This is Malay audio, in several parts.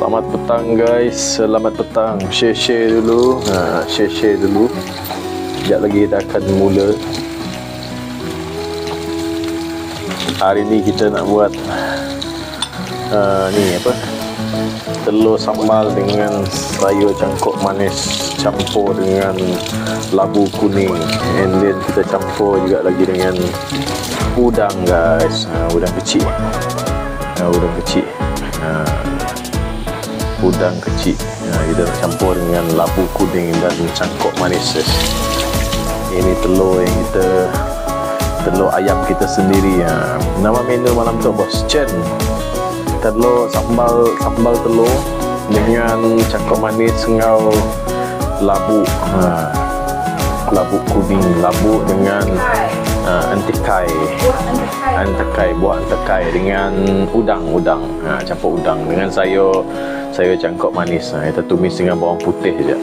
Selamat petang guys, selamat petang. Share dulu. Share dulu. Sekejap lagi kita akan mula. Hari ni kita nak buat ni apa? Telur sambal dengan sayur cangkok manis campur dengan labu kuning. And then kita campur juga lagi dengan udang guys. Udang kecil. Udang kecil. Udang kecil. Kita nak campur dengan labu kuning dan cangkok manis. Ini telur yang telur ayam kita sendiri. Nama menu malam tu bos, Chen. Telur sambal telur dengan cangkok manis ngau labu. Labu kuning, labu dengan antikai, buah antikai dengan udang, campur udang dengan sayur cangkok manis. Kita tumis dengan bawang putih je.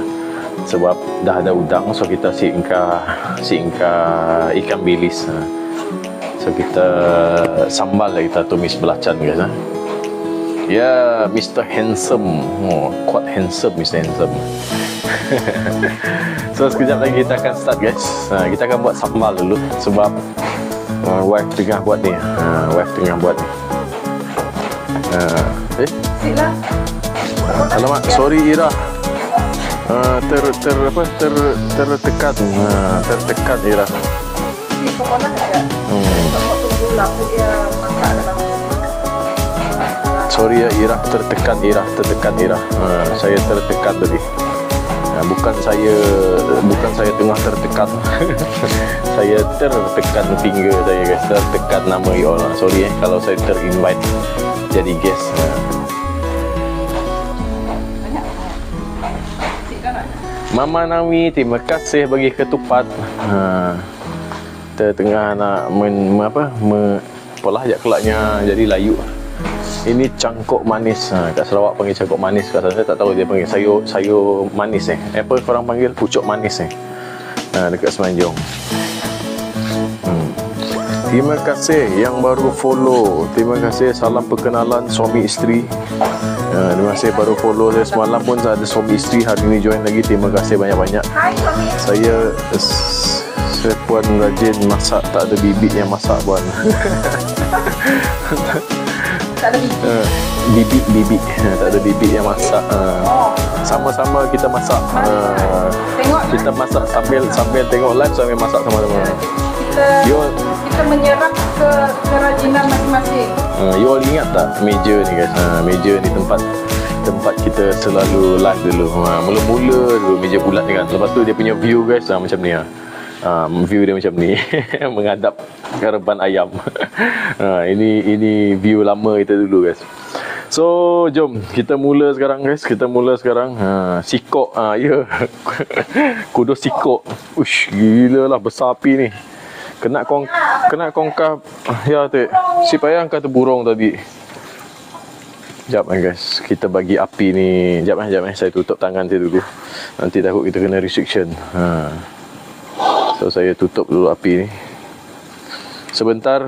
Sebab dah ada udang, so kita siingka ikan bilis. So kita sambal lah, kita tumis belacan guys. Ya, Mr. Handsome. Quite handsome Mr. Handsome. So sekejap lagi kita akan start guys. Kita akan buat sambal dulu sebab wife tengah buat ni. Sila. Alamak, sorry Ira. Tertekan Ira. Ini kemana aja? Tunggu labu dia masak dalam. Sorry ya Ira, tertekan Ira. Saya tertekan tadi. Bukan saya tengah tertekan. Saya tertekan finger saya guys, tertekan nama you all. Sorry kalau saya terinvite jadi guest. Mama Nawi, terima kasih bagi ketupat. Kita tengah nak polah je kelaknya jadi layu. Ini cangkok manis. Kat Sarawak panggil cangkok manis. Kat sana tak tahu dia panggil sayur manis Apa korang panggil? Pucuk manis dekat Semenanjung. Terima kasih yang baru follow. Terima kasih, salam perkenalan suami isteri. Terima kasih baru follow saya semalam pun ada suami isteri, hari ni join lagi. Terima kasih banyak-banyak. Hai suami. Saya pun rajin masak, tak ada bibit yang masak puan. Tak ada bibit. Tak ada bibit yang masak. Sama-sama kita masak. Tengok kita masak sambil tengok live, sambil masak sama-sama. Kita menyerap ke kerajinan masing-masing. You all ingat tak meja ni guys? Meja ni tempat kita selalu live dulu. Mula-mula dulu meja bulat ni kan. Lepas tu dia punya view guys macam ni. View dia macam ni. Menghadap ke reban ayam. Ini view lama kita dulu guys. So jom kita mula sekarang guys. Sikok. Ya. Kudo sikok. Ush, gila lah besar api ni. Kena kongkah. Ya tek. Si payah angkat burung tadi. Sekejap guys. Kita bagi api ni. Sekejap saya tutup tangan saya dulu. Nanti takut kita kena restriction. So saya tutup dulu api ni. Sebentar.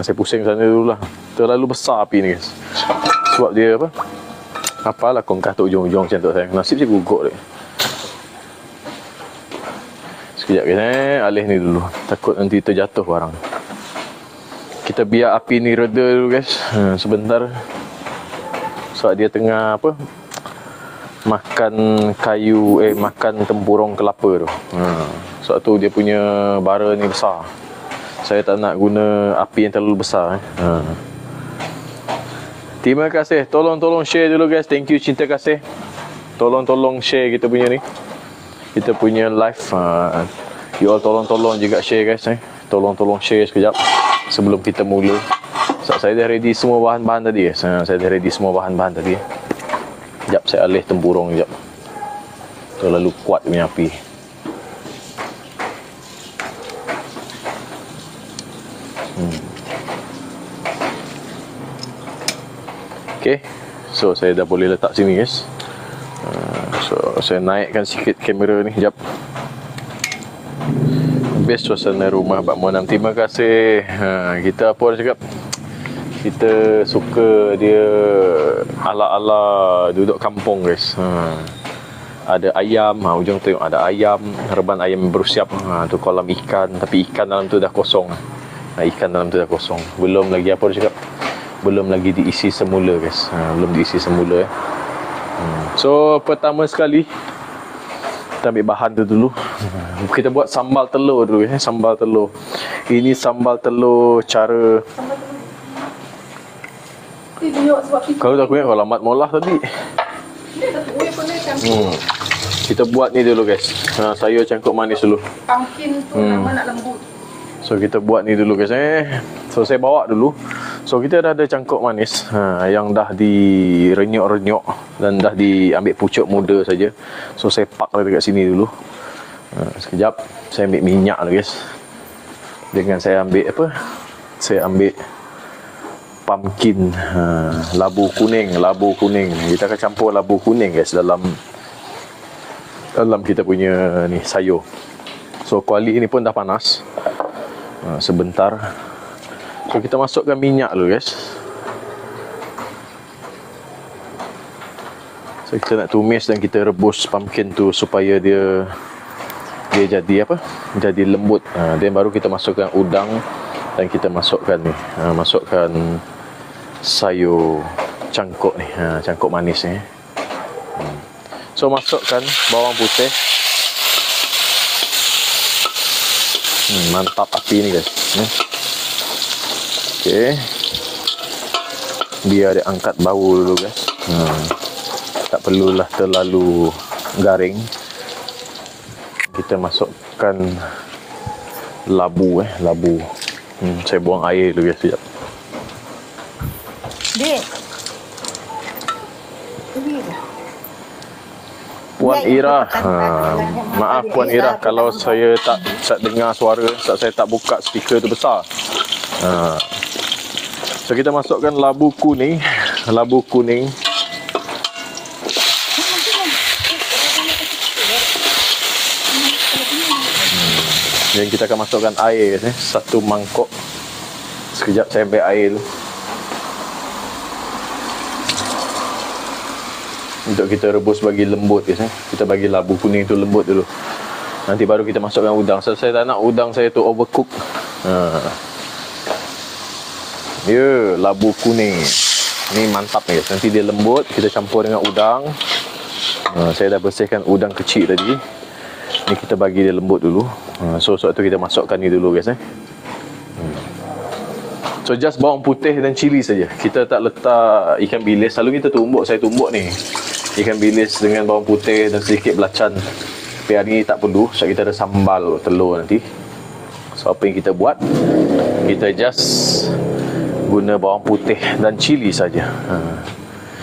Saya pusing sana dulu lah. Terlalu besar api ni guys. Sebab dia apa? Apalah kongkah tu ujung-ujung macam tu sayang. Nasib saya gugur dek. Sekejap guys alih ni dulu. Takut nanti terjatuh barang. Kita biar api ni reda dulu guys. Sebentar. Sebab dia tengah apa? Makan kayu, makan tempurung kelapa tu. Sebab tu dia punya bara ni besar. Saya tak nak guna api yang terlalu besar. Terima kasih. Tolong share dulu guys. Thank you, cinta kasih. Tolong share kita punya ni. Kita punya live. You all tolong juga share guys. Tolong share sekejap sebelum kita mula. Saya dah ready semua bahan-bahan tadi guys. Sekejap saya alih tempurung sekejap. Terlalu kuat punya api. Okay. So saya dah boleh letak sini guys. So saya naikkan sikit kamera ni sekejap. Best suasana rumah Pak Monam. Terima kasih. Kita apa orang cakap? Kita suka dia ala-ala duduk kampung guys. Ada ayam, ujung tengok ada ayam, reban ayam yang berusiap. Tu kolam ikan, tapi ikan dalam tu dah kosong. Ikan dalam tu dah kosong. Belum lagi apa dia cakap? Belum lagi diisi semula guys. Belum diisi semula So pertama sekali kita ambil bahan tu dulu. Kita buat sambal telur dulu sambal telur. Ini sambal telur cara kalau tak aku ingat kalau lambat molah tadi. Kita buat ni dulu guys. Sayur cangkok manis dulu. Pumpkin tu lama nak lembut. So kita buat ni dulu guys. So saya bawa dulu. So kita dah ada cangkok manis yang dah direnyok-renyok dan dah diambil pucuk muda saja. So saya park dekat sini dulu. Sekejap saya ambil minyak lah guys. Dengan saya ambil apa? Saya ambil pumpkin, labu kuning. Kita akan campur labu kuning guys dalam kita punya ni sayur. So kuali ini pun dah panas. Sebentar. So kita masukkan minyak dulu guys. So kita nak tumis dan kita rebus pumpkin tu supaya dia jadi apa? Jadi lembut. Dan baru kita masukkan udang dan kita masukkan ni. Masukkan sayur cangkok ni, cangkok manis ni. So masukkan bawang putih. Mantap api ni guys. Okey. Biar dia angkat bau dulu guys. Tak perlulah terlalu garing. Kita masukkan labu labu. Saya buang air dulu guys sekejap. Dek. Puan Ira, maaf Puan Ira kalau saya tak dengar suara, saya tak buka speaker tu besar. So kita masukkan labu kuning. Dan kita akan masukkan air satu mangkok. Sekejap saya ambil air dulu. Untuk kita rebus bagi lembut guys. Kita bagi labu kuning tu lembut dulu. Nanti baru kita masukkan udang. So, saya tak nak udang saya tu overcook. Labu kuning. Ni mantap guys. Nanti dia lembut, kita campur dengan udang. Saya dah bersihkan udang kecil tadi. Ni kita bagi dia lembut dulu. So sebab tu kita masukkan ni dulu guys. So just bawang putih dan cili saja. Kita tak letak ikan bilis. Selalu kita tumbuk, saya tumbuk ni ikan bilis dengan bawang putih dan sedikit belacan. Tapi hari ni tak perlu, sebab kita ada sambal telur nanti. So apa yang kita buat, kita just guna bawang putih dan cili saja.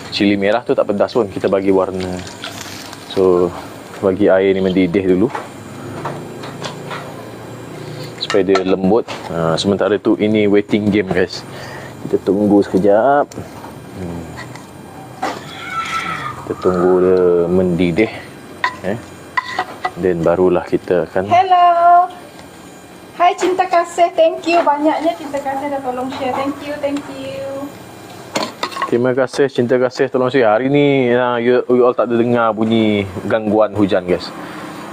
Cili merah tu tak pedas pun, kita bagi warna. So bagi air ni mendidih dulu supaya dia lembut. Sementara tu ini waiting game guys. Kita tunggu sekejap. Kita tunggu dia mendidih. Dan barulah kita akan. Hello. Hai Cinta Kasih, thank you banyaknya Cinta Kasih dah tolong share. Thank you. Terima kasih Cinta Kasih tolong share. Hari ni you all tak ada dengar bunyi gangguan hujan guys.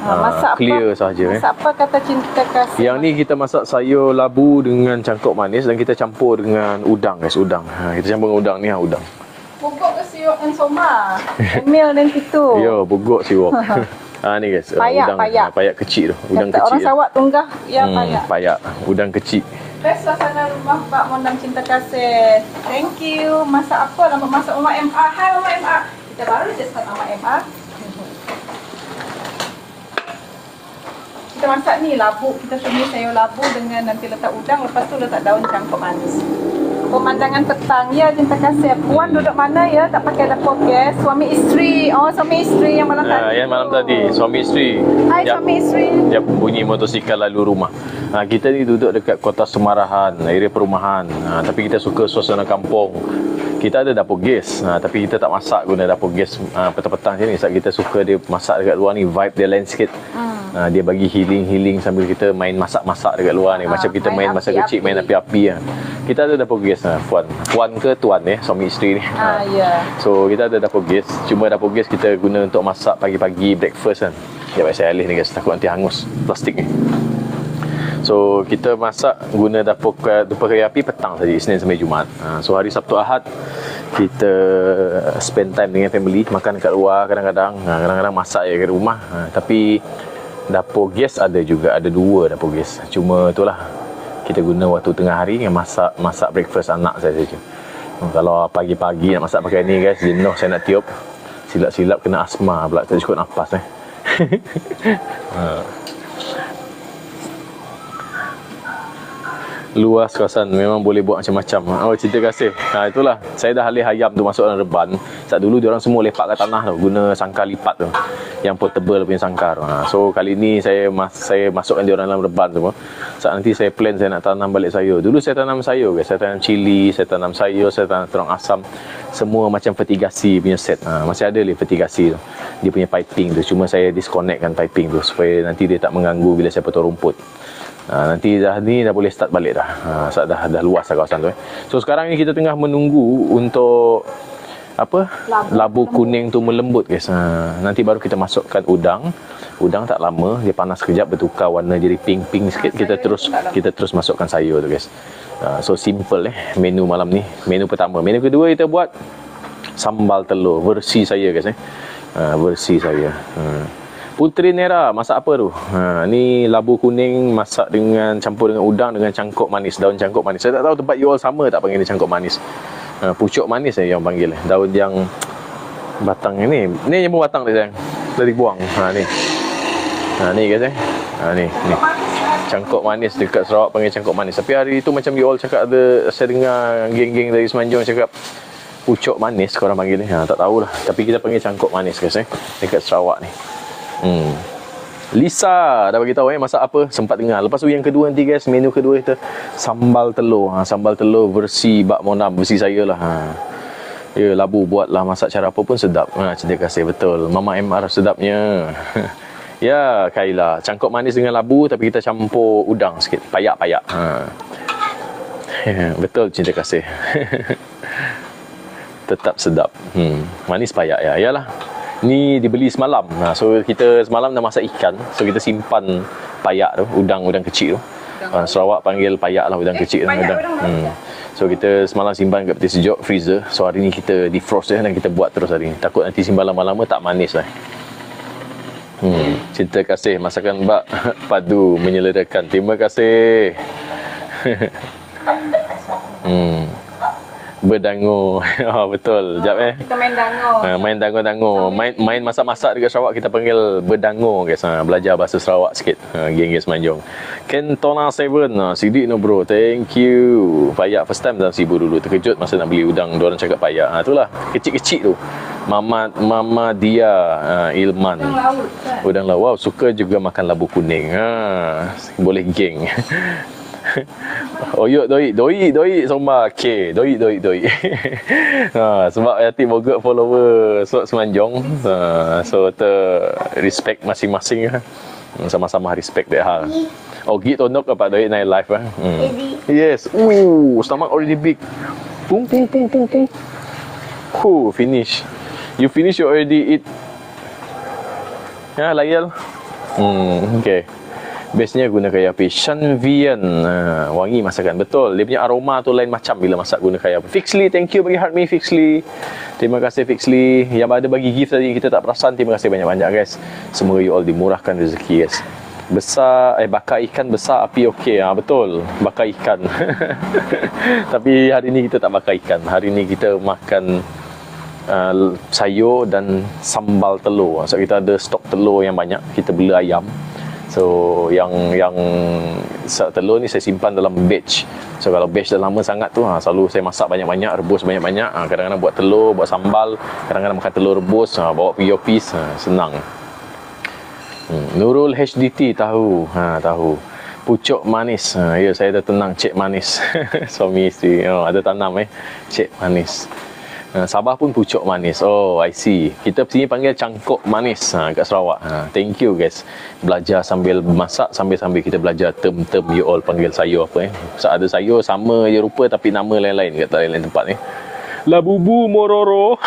Masak clear apa? saja. Masak apa kata Cinta Kasih? Yang ni kita masak sayur labu dengan cangkok manis dan kita campur dengan udang guys, udang. Kita campur dengan udang ni udang. Bogok ke siok dan soma? Emil dan Titu. Yo, bogok siok. Ni guys, udang payak kecil tu. Udang kecil. Orang Sarawak tunggah ya payak. Payak, udang kecil. Best suasana rumah Pak Mondang Cinta Kasih. Thank you. Masak apa? Nama masak Mama MA. Hai Mama MA. Kita baru je start Mama MA. Kita masak ni labu. Kita tumis sayur labu dengan nanti letak udang. Lepas tu letak daun cangkok manis. Pemandangan petang. Ya Cinta Kasih. Puan duduk mana ya? Tak pakai dapur gas. Suami isteri. Oh suami isteri yang malam tadi. Yang malam tadi. Suami isteri. Hai suami isteri. Dia bunyi motosikal lalu rumah. Kita ni duduk dekat Kota Semarahan, area perumahan. Tapi kita suka suasana kampung. Kita ada dapur gas, tapi kita tak masak guna dapur gas petang-petang sini. Sebab kita suka dia masak dekat luar ni, vibe dia lain sikit. Dia bagi healing sambil kita main masak-masak dekat luar ni. Macam kita main masa kecil, main api-api. kita ada dapur gas puan. Puan ke tuan suami isteri ni. Ya. So kita ada dapur gas. Cuma dapur gas kita guna untuk masak pagi-pagi breakfast kan. Ya baik saya alih ni guys, takut nanti hangus plastik ni. So kita masak guna dapur kayu api petang saja, Isnin sampai Jumaat. So hari Sabtu Ahad kita spend time dengan family, makan kat luar kadang-kadang. Kadang-kadang masak je kat rumah. Tapi dapur gas ada juga, ada 2 dapur gas. Cuma itulah kita guna waktu tengah hari yang masak breakfast anak saya saja. Kalau pagi-pagi nak masak pakai ni guys, jenuh saya nak tiup. Silap-silap kena asma pula, tak cukup nafas Luas kawasan memang boleh buat macam-macam. Oh, cerita kasih. Itulah. Saya dah alih ayam tu masuk dalam reban. Saat dulu diorang semua lepak kat tanah tu, guna sangkar lipat tu. Yang portable punya sangkar. So kali ni saya masukkan diorang dalam reban semua. Saat nanti saya plan saya nak tanam balik sayur. Dulu saya tanam sayur guys. Saya tanam cili, saya tanam sayur, saya tanam terong asam. Semua macam fertigasi punya set. Masih ada lagi fertigasi tu. Dia punya piping tu. Cuma saya disconnectkan piping tu supaya nanti dia tak mengganggu bila saya potong rumput. Nanti dah boleh start balik dah. Saat dah luas dah kawasan tu. So sekarang ni kita tengah menunggu untuk labu kuning tu melembut guys. Nanti baru kita masukkan udang. Udang tak lama, dia panas sekejap bertukar warna jadi pink sikit. Kita terus masukkan sayur tu guys. So simple menu malam ni. Menu pertama. Menu kedua kita buat sambal telur versi saya guys versi saya. Putri Nera masak apa tu? Ni labu kuning masak dengan campur dengan udang dengan cangkok manis, daun cangkok manis. Saya tak tahu tempat you all sama tak panggil ni cangkok manis. Pucuk manis yang panggil. Daun yang batang ni yang pun batang dia sayang. Dah dibuang. Ni guys ni. Cangkok manis dekat Sarawak panggil cangkok manis. Tapi hari tu macam you all cakap ada, saya dengar geng-geng dari Semenanjung cakap pucuk manis korang panggil ni. Tak tahulah. Tapi kita panggil cangkok manis guys dekat Sarawak ni. Lisa dah bagi tahu masak apa, sempat dengar. Lepas tu yang kedua nanti guys, menu kedua kita sambal telur. Sambal telur versi Bak Monam, versi saya lah. Ya, labu buatlah masak cara apa pun sedap. Cerita kasih betul. Mama MR sedapnya. Ya, Kaila, cangkok manis dengan labu tapi kita campur udang sikit, payak-payak. Betul cerita kasih. Tetap sedap. Manis payak ya. Yalah. Ni dibeli semalam. So kita semalam dah masak ikan. So kita simpan payak tu, udang kecil tu. Sarawak panggil payak lah, udang kecil. So kita semalam simpan kat peti sejuk freezer. So hari ni kita defrost dan kita buat terus hari ni. Takut nanti simpan lama-lama tak manis lah. Cinta kasih masakan Mbak padu menyelerakan. Terima kasih. Berdangu. Betul. Sekejap Kita main dangu. Main dangu-dangu. Main masak-masak dekat Sarawak kita panggil berdangu guys. Belajar bahasa Sarawak sikit. Geng Semenanjung. Kentona 7. Sidik no bro. Thank you. Payak first time dalam Sibu dulu. Terkejut masa nak beli udang. Diorang cakap payak. Itulah. Kecil-kecil tu. Mama dia Ilman. Udang laut. Wow, suka juga makan labu kuning. Boleh geng. Oyuk doi somba K doi sebab Yati boga follower Semenanjung. So respect masing-masing sama-sama respect dia hal. Ogi tonok apa doi naik live Yes. Stomach already big. Pung. Finish. You finish, you already eat. Ya, layal. Okay. Bestnya guna kayu api. Shanvian, wangi masakan. Betul, dia punya aroma tu lain macam bila masak guna kayu api. Fixly, thank you bagi heart me Fixly. Terima kasih Fixly. Yang ada bagi gift tadi kita tak perasan. Terima kasih banyak-banyak guys. Semoga you all dimurahkan rezeki guys. Bakar ikan besar api okey. Betul, bakar ikan. Tapi hari ni kita tak bakar ikan. Hari ni kita makan sayur dan sambal telur. So kita ada stok telur yang banyak. Kita beli ayam. So yang telur ni saya simpan dalam batch. So kalau batch dah lama sangat tu selalu saya masak banyak-banyak, rebus banyak-banyak. Kadang-kadang buat telur, buat sambal, kadang-kadang makan telur rebus, bawa pergi office, senang. Nurul HDT tahu. Tahu. Pucuk manis. Ya, saya dah tenang cek manis. Suami isteri ada tanam cek manis. Sabah pun pucuk manis. Oh, I see. Kita sini panggil cangkok manis kat Sarawak. Thank you guys. Belajar sambil masak, sambil-sambil kita belajar term-term you all panggil sayur apa ada sayur sama je rupa tapi nama lain-lain kat lain-lain tempat ni. Labubu mororo.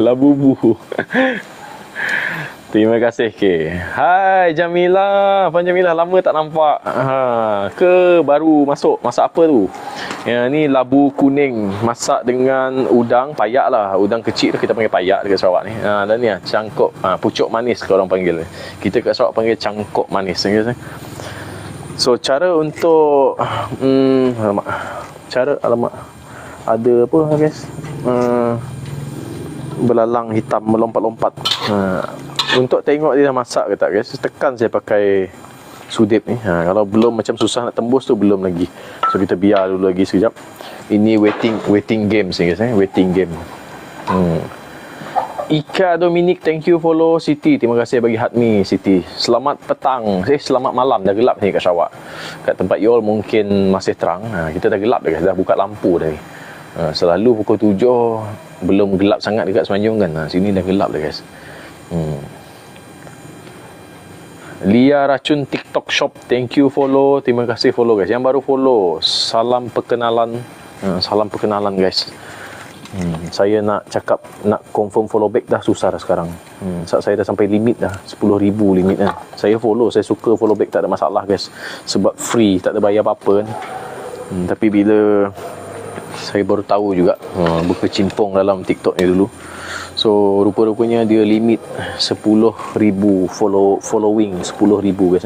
Labubu. Terima kasih ke. Hai Jamila, Puan Jamila, lama tak nampak. Ke baru masuk. Masak apa tu? Ya, ni labu kuning masak dengan udang payak lah. Udang kecil tu kita panggil payak dekat Sarawak ni. Dan ni cangkok, pucuk manis kalau orang panggil. Kita kat Sarawak panggil cangkok manis. So cara untuk alamak ada apa guys? Belalang hitam melompat-lompat. Untuk tengok dia dah masak ke tak guys, tekan saya pakai sudip ni. Kalau belum macam susah nak tembus tu belum lagi. So kita biar dulu lagi sekejap. Ini waiting games ni guys, waiting game. Ika Dominic, thank you follow Siti. Terima kasih bagi Hatmi Siti. Selamat petang. Selamat malam. Dah gelap ni kat Sarawak. Kat tempat you all mungkin masih terang. Kita dah gelap dah guys. Dah buka lampu dah ni. Selalu pukul 7 belum gelap sangat dekat Semenanjung kan. Sini dah gelap dah guys. Lia Racun TikTok Shop, thank you follow. Terima kasih follow guys. Yang baru follow, salam perkenalan. Salam perkenalan guys. Saya nak cakap, nak confirm follow back dah susah dah sekarang. Saya dah sampai limit dah, 10,000 limit kan. Saya follow, saya suka follow back, tak ada masalah guys. Sebab free, tak ada bayar apa-apa kan. Tapi bila saya baru tahu juga, berkecimpung dalam TikTok ni dulu. So rupa-rupanya dia limit 10,000 following, 10,000 guys.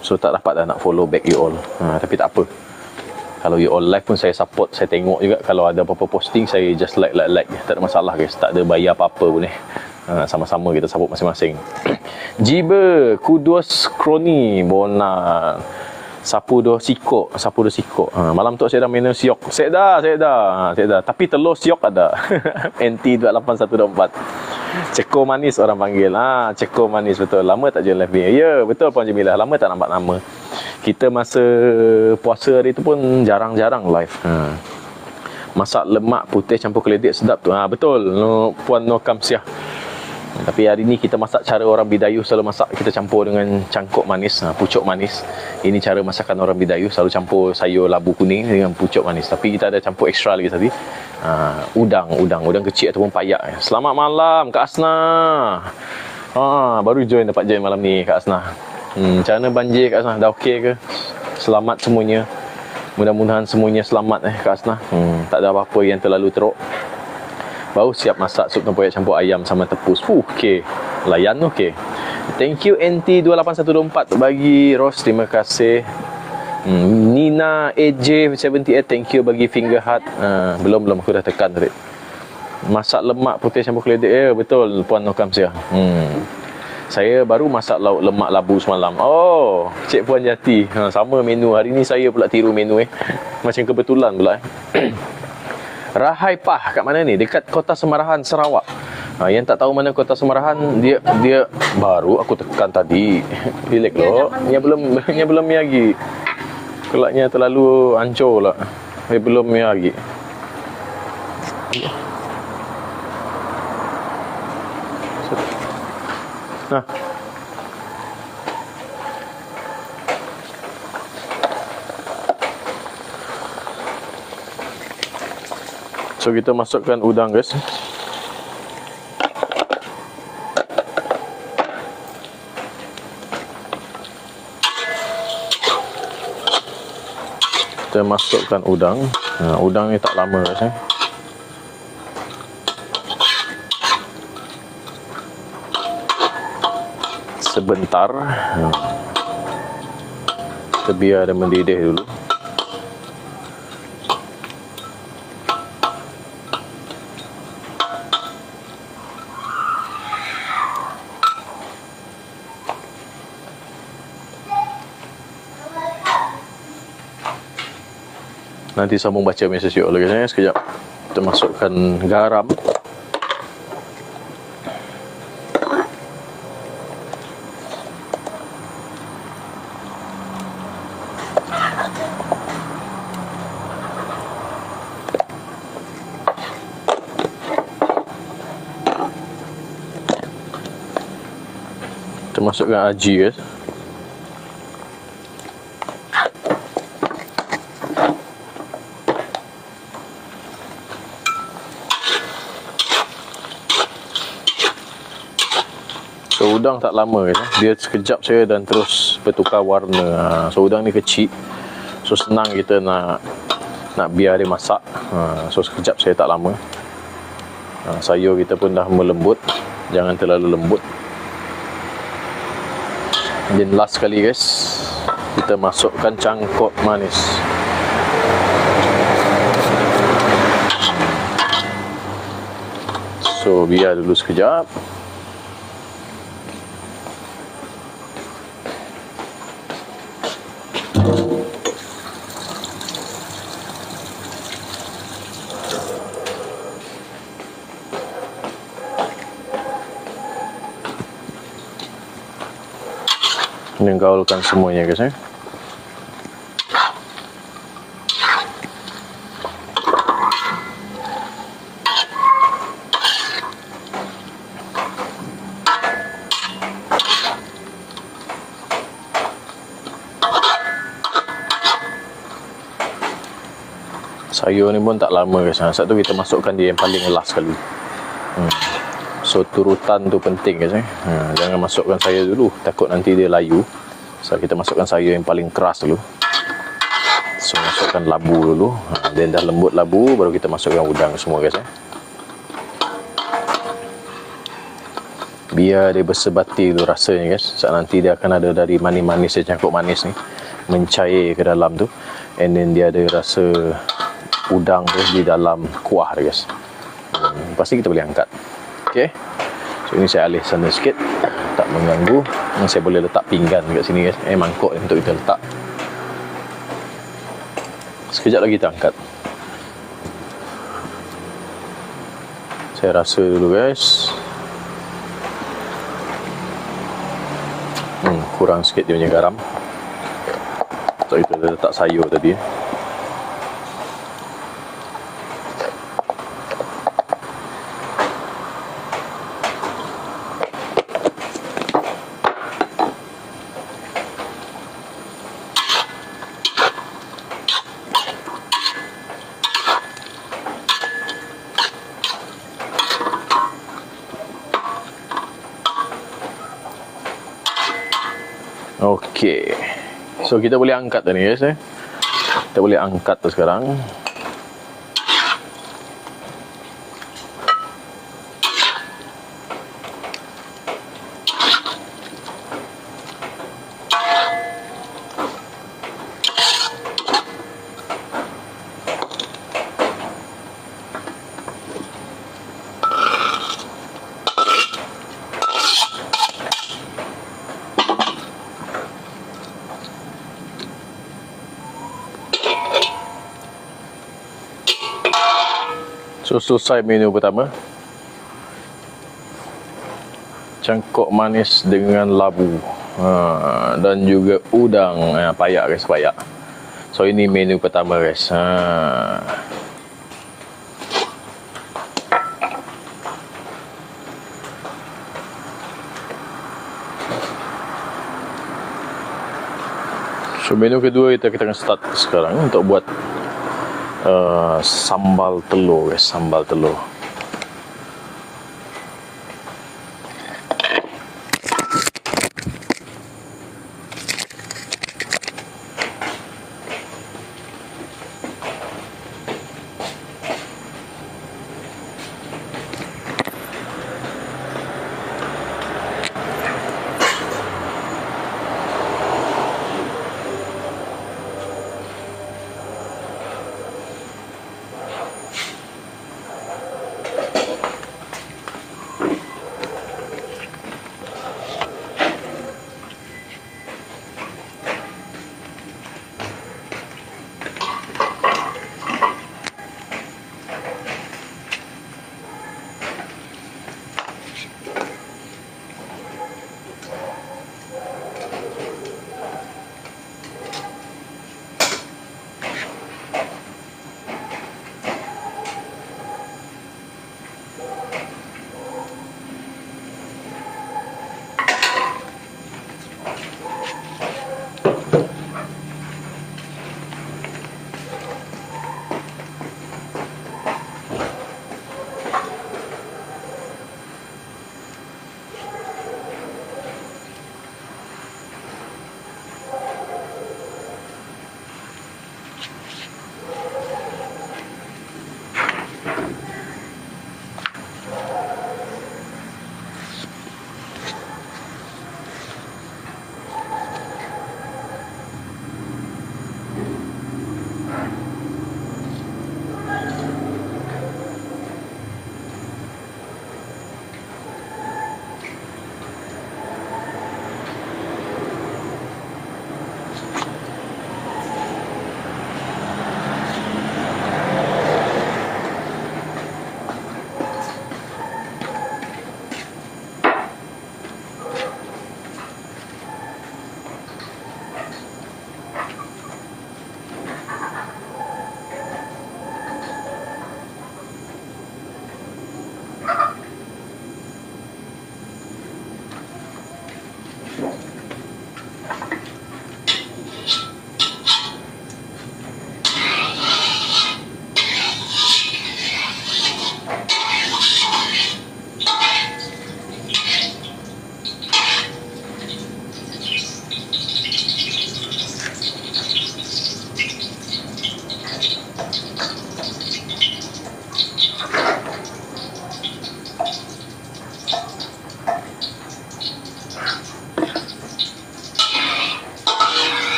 So tak dapat dah nak follow back you all. Tapi tak apa. Kalau you all live pun saya support, saya tengok juga. Kalau ada apa-apa posting saya just like. Tak ada masalah guys. Tak ada bayar apa-apa pun sama-sama kita support masing-masing. Jiba Kudus Kroni Bona Sapu do sikok. Malam tu saya dah minum siok. Saya dah. Tapi telur siok ada. NT 28124. Ceko manis orang panggil. Ceko manis betul. Lama tak join live ni. Ya, betul Puan Jamilah. Lama tak nampak nama. Kita masa puasa hari tu pun jarang-jarang live. Masak lemak putih campur keledek sedap tu. Betul. Puan Nokam Siah. Tapi hari ni kita masak cara orang Bidayuh selalu masak. Kita campur dengan cangkok manis, pucuk manis. Ini cara masakan orang Bidayuh, selalu campur sayur labu kuning dengan pucuk manis. Tapi kita ada campur ekstra lagi tadi. Udang kecil ataupun payak. Selamat malam Kak Asna. Baru dapat join malam ni Kak Asna. Macam mana banjir Kak Asna? Dah okey ke? Selamat semuanya. Mudah-mudahan semuanya selamat Kak Asna. Tak ada apa-apa yang terlalu teruk. Baru siap masak sup tempoyak campur ayam sama tepus. Okey. Layan okey. Thank you NT 28124 bagi Ros. Terima kasih. Nina AJ78, thank you bagi finger heart. Belum aku dah tekan tadi. Masak lemak putih campur keledek. Betul Puan Nokam Sia. Saya baru masak lauk lemak labu semalam. Oh, Cik Puan Jati. Sama menu. Hari ni saya pula tiru menu Macam kebetulan pula Rahai Pah kat mana ni? Dekat Kota Semarahan, Sarawak. Yang tak tahu mana Kota Semarahan, dia baru aku tekan tadi. Relax loh. Yang belum lagi. Kelaknya terlalu hancur lah. Belum lagi. So kita masukkan udang guys. Kita masukkan udang. Udang ni tak lama guys. Sebentar. Kita biar dia mendidih dulu. Nanti sambung baca mesej you all guys. Sekejap. Kita masukkan garam. masukkan aji guys. So udang tak lama guys, dia sekejap saja dan terus bertukar warna. So udang ni kecil, so senang kita nak biar dia masak. So sekejap saja, tak lama. Sayur kita pun dah melembut, jangan terlalu lembut. Dan last sekali guys, kita masukkan cangkok manis. So biar dulu sekejap. Menggaulkan semuanya guys. Sayur ni pun tak lama guys. Satu kita masukkan dia yang paling last sekali. So turutan tu penting guys. Jangan masukkan sayur dulu, takut nanti dia layu. So kita masukkan sayur yang paling keras dulu. So masukkan labu dulu. Dan dah lembut labu, baru kita masukkan udang semua guys. Biar dia bersebati tu rasanya guys. Saat nanti dia akan ada dari manis-manis, cangkok manis ni mencair ke dalam tu. And then dia ada rasa udang tu di dalam kuah dia guys. Pasti kita boleh angkat. Okay. So ini saya alih sana sikit, tak mengganggu. Saya boleh letak pinggan kat sini guys. Mangkuk untuk kita letak. Sekejap lagi kita angkat. Saya rasa dulu guys. Kurang sikit dia punya garam. So itu kita letak sayur tadi. Okey. So kita boleh angkat dah ni guys. Kita boleh angkat tu sekarang. So selesai menu pertama, cangkok manis dengan labu dan juga udang payak guys, payak. So ini menu pertama guys. So menu kedua kita akan start sekarang untuk buat sambal telur guys, sambal telur.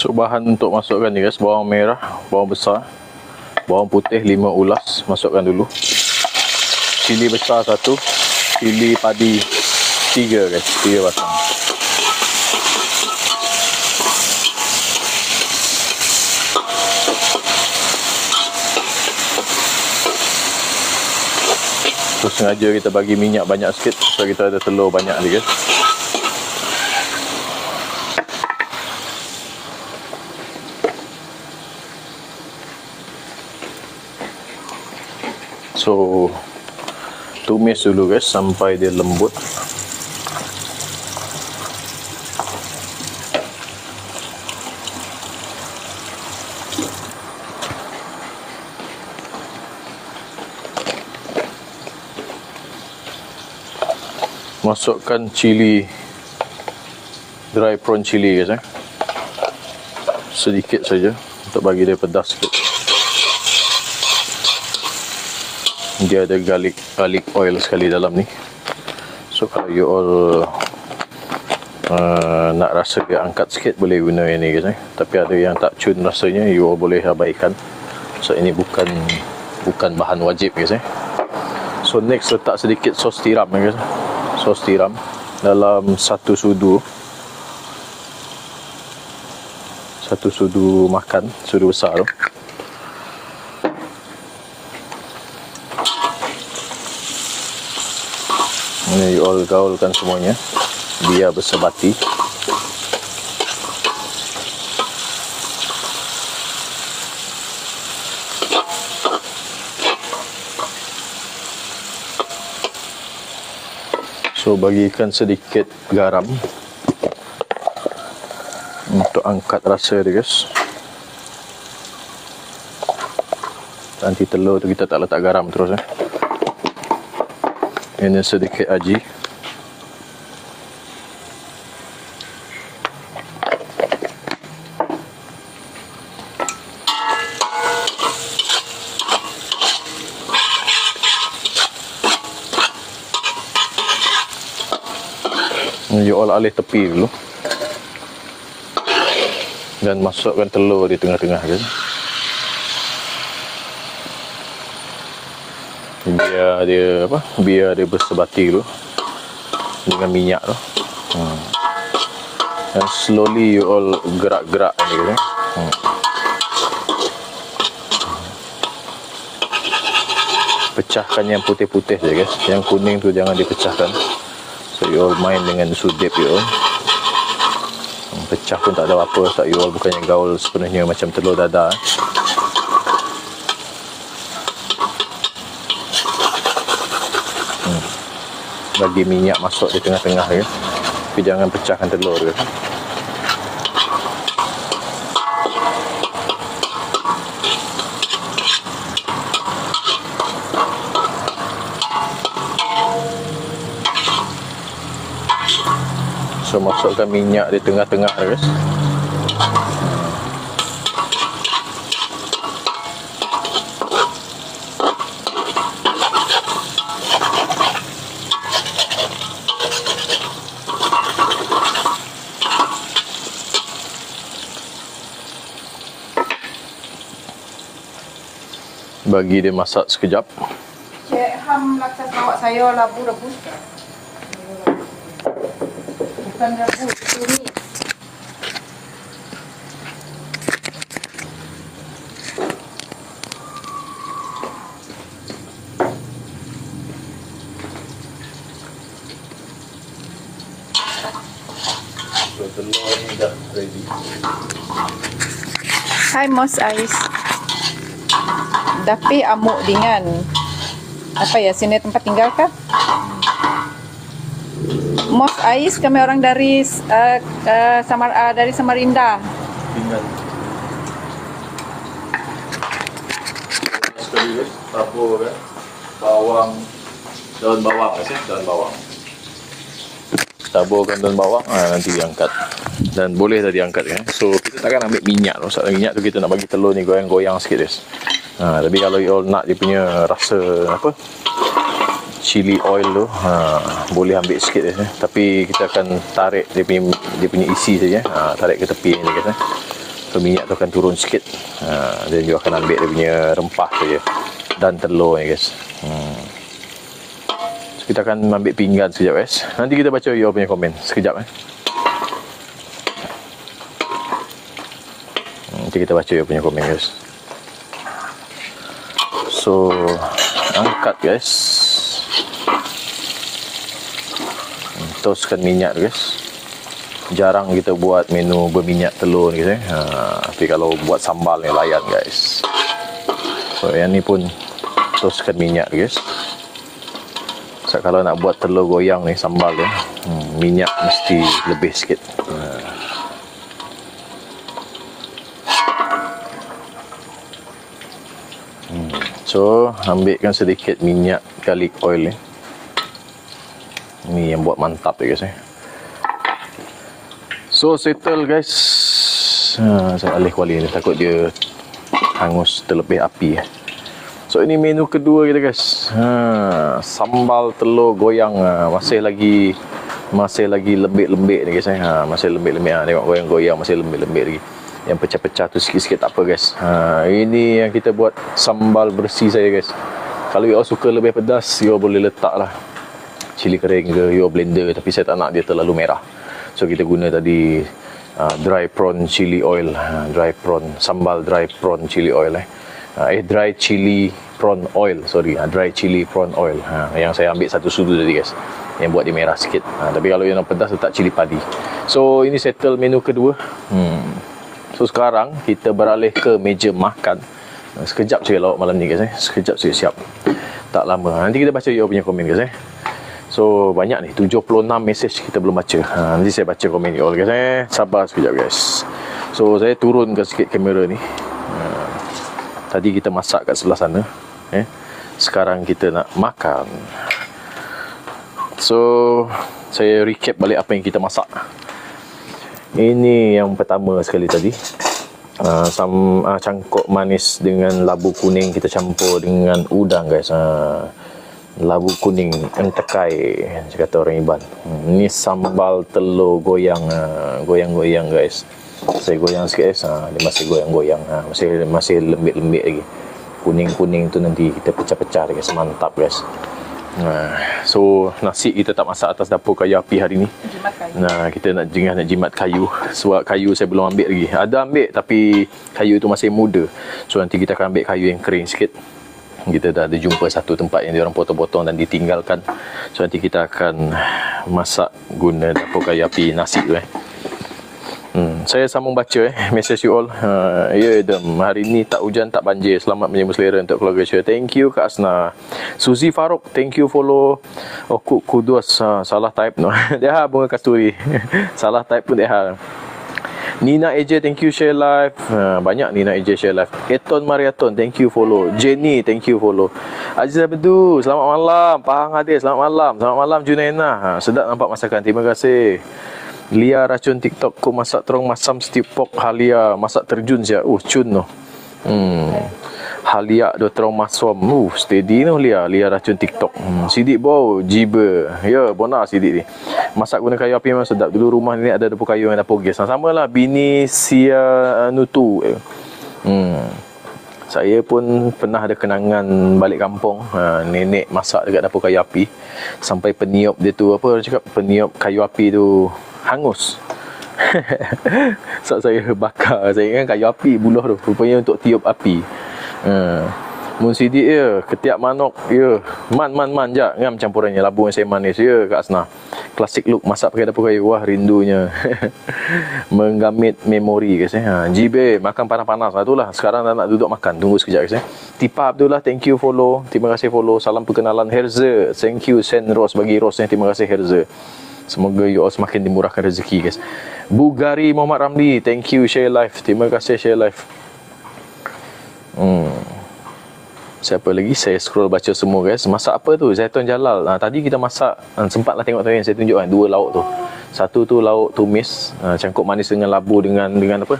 So bahan untuk masukkan ni guys, bawang merah, bawang besar, bawang putih 5 ulas, masukkan dulu. Cili besar 1, cili padi 3 guys, 3 batang. So sengaja kita bagi minyak banyak sikit supaya kita ada telur banyak ni guys. So tumis dulu guys sampai dia lembut. Masukkan cili, dry prawn cili guys sedikit saja untuk bagi dia pedas sikit. Dia ada garlic oil sekali dalam ni. So kalau you all nak rasa dia angkat sikit, boleh guna yang ni guys Tapi ada yang tak cun rasanya, you all boleh abaikan. So ini bukan bahan wajib guys So next letak sedikit sos tiram guys. Sos tiram dalam 1 sudu makan, sudu besar tu. Ini you all gaulkan semuanya biar bersebati. So bagikan sedikit garam untuk angkat rasa dia guys. Nanti telur tu kita tak letak garam terus Ini sedikit aji. You all alih tepi dulu dan masukkan telur di tengah-tengah guys. Biar dia bersebati dulu dengan minyak tu. Dan slowly you all gerak-gerak ni guys. Pecahkan yang putih-putih saja guys. Yang kuning tu jangan dipecahkan. So you all main dengan sudip you all. Pecah pun tak ada apa-apa, tak you all bukannya gaul sepenuhnya macam telur dadar. Bagi minyak masuk di tengah-tengah ya. Tapi jangan pecahkan telur ya. So masukkan minyak di tengah-tengah guys. Bagi dia masak sekejap. Cik Ham laksa Sarawak saya labu rebus. Bukan rebus, tumis. So telur ni dah ready. Hai Mos Ais. Tapi amuk dengan apa ya, sini tempat tinggal kah? Mos Ais, kami orang dari dari Samarinda. Tinggal. Sekali guys, tabur kan. Bawang, daun bawang guys ya, daun bawang. Taburkan daun bawang, nanti diangkat. Dan boleh dah diangkat kan. So kita takkan ambil minyak tu. Soal minyak tu kita nak bagi telur ni goyang-goyang sikit guys. Tapi kalau you all nak dia punya rasa apa, chili oil tu, boleh ambil sikit guys. Tapi kita akan tarik dia punya isi saja. Tarik ke tepi ni guys. So minyak tu akan turun sikit. Dan you akan ambil dia punya rempah saja dan telur ni guys. So kita akan ambil pinggan sekejap guys. Nanti kita baca you punya komen sekejap Nanti kita baca you punya komen guys. So angkat guys. Toskan minyak guys. Jarang kita buat menu berminyak telur ni guys. Tapi kalau buat sambal ni layan guys. So yang ni pun toskan minyak guys. So, kalau nak buat telur goyang ni sambal dia, minyak mesti lebih sikit. So ambilkan sedikit minyak garlic oil ni. Ni yang buat mantap ya guys. So settle guys. Saya alih kuali ni, takut dia hangus terlebih api. So ini menu kedua kita guys. Sambal telur goyang. Masih lagi lembik-lembik ni guys. Masih lembik-lembik. Tengok goyang-goyang masih lembik-lembik lagi. Yang pecah-pecah tu sikit-sikit tak apa guys. Ini yang kita buat sambal bersih saya guys. Kalau you suka lebih pedas, you boleh letak lah cili kering ke, you blender. Tapi saya tak nak dia terlalu merah. So kita guna tadi dry prawn chili oil, sambal dry prawn chili oil dry chili prawn oil, dry chili prawn oil. Yang saya ambil satu sudu tadi guys, yang buat dia merah sikit. Tapi kalau yang nak pedas letak cili padi. So ini settle menu kedua. So sekarang kita beralih ke meja makan. Sekejap je lawak malam ni guys. Sekejap je siap, tak lama. Nanti kita baca you punya komen guys. So banyak ni, 76 message kita belum baca. Nanti saya baca komen you all guys. Sabar sekejap guys. So saya turunkan sikit kamera ni. Tadi kita masak kat sebelah sana. Sekarang kita nak makan. So saya recap balik apa yang kita masak. Ini yang pertama sekali tadi. Cangkok manis dengan labu kuning kita campur dengan udang guys. Labu kuning entekai, kata orang Iban. Ini sambal telur goyang, goyang-goyang guys. Saya goyang sikit guys. Dia masih goyang-goyang. Masih lembik-lembik lagi. Kuning-kuning tu nanti kita pecah-pecah guys. Mantap guys. So nasi kita tak masak atas dapur kayu api hari ni. Kita nak jimat kayu. Sebab kayu saya belum ambil lagi. Ada ambil tapi kayu tu masih muda. So nanti kita akan ambil kayu yang kering sikit. Kita dah ada jumpa satu tempat yang diorang potong-potong dan ditinggalkan. So nanti kita akan masak guna dapur kayu api nasi tu Saya sambung baca message you all. Hari ni tak hujan tak banjir. Selamat menyambut selera untuk keluarga saya. Thank you Kak Asna. Suzy Farouk, thank you follow. Kudus, salah type no. Dia bunga kasturi. Salah type pun dia. Nina AJ, thank you share live. Banyak Nina AJ share live. Eton Mariaton, thank you follow. Jenny, thank you follow. Aziz Abdu, selamat malam. Pahang Hadir, selamat malam. Selamat malam Junaina. Sedap nampak masakan, terima kasih. Lia racun TikTok ku masak terong masam stew pork Halia masak terjun sia. Cun no. Halia do terong masam. Steady no Lia racun TikTok. Sidik bau jiba. Ya, bona sidik ni. Masak guna kayu api memang sedap. Dulu rumah ni ada dapur kayu yang dapur gas. Samalah bini Sia Nutu. Saya pun pernah ada kenangan balik kampung. Nenek masak dekat dapur kayu api. Sampai peniup dia tu, apa orang cakap, peniup kayu api tu hangus. So saya bakar. Saya ingat kayu api buluh tu rupanya untuk tiup api. Mun sidik ya, ketiak manok ya. Man jak ngam campurannya labu yang saya manis ya Kak Asna. Klasik look masak pakai dapur kayu. Wah rindunya. Menggamit memori guys JB makan panas-panas. Itulah sekarang dah nak duduk makan. Tunggu sekejap guys Tipa Abdullah, thank you follow. Terima kasih follow. Salam perkenalan Herza. Thank you send rose bagi rose. Terima kasih Herza. Semoga you all semakin dimurahkan rezeki guys. Bugari Muhammad Ramli, thank you share live. Terima kasih share live. Siapa lagi? Saya scroll baca semua guys. Masak apa tu? Zaitun Jalal. Tadi kita masak, sempatlah tengok tu yang saya tunjuk dua lauk tu. Satu tu lauk tumis, cangkuk manis dengan labu dengan apa?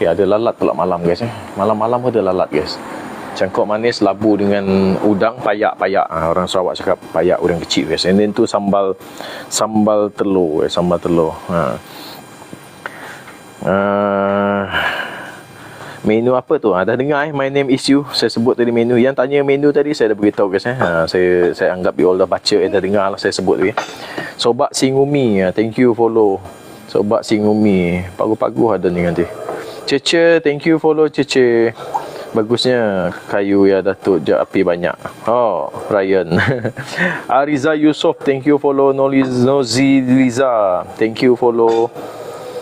Ada lalat pula malam guys Malam-malam pun ada lalat guys. Cangkuk manis labu dengan udang payak. Orang Sarawak cakap payak udang kecil guys. And then tu sambal telur. Sambal telur. Menu apa tu? Dah dengar My Name Is You. Saya sebut tadi menu. Yang tanya menu tadi saya dah beritahu guys. Saya anggap you all dah baca, dah dengar lah saya sebut tadi. Sobat Singumi, thank you follow. Sobat Singumi, pagu-pagu ada ni nanti. Cece, thank you follow Cece. Bagusnya kayu ya Datuk je api banyak. Oh, Ryan. Ariza Yusof, thank you follow. Nozi Liza, thank you follow.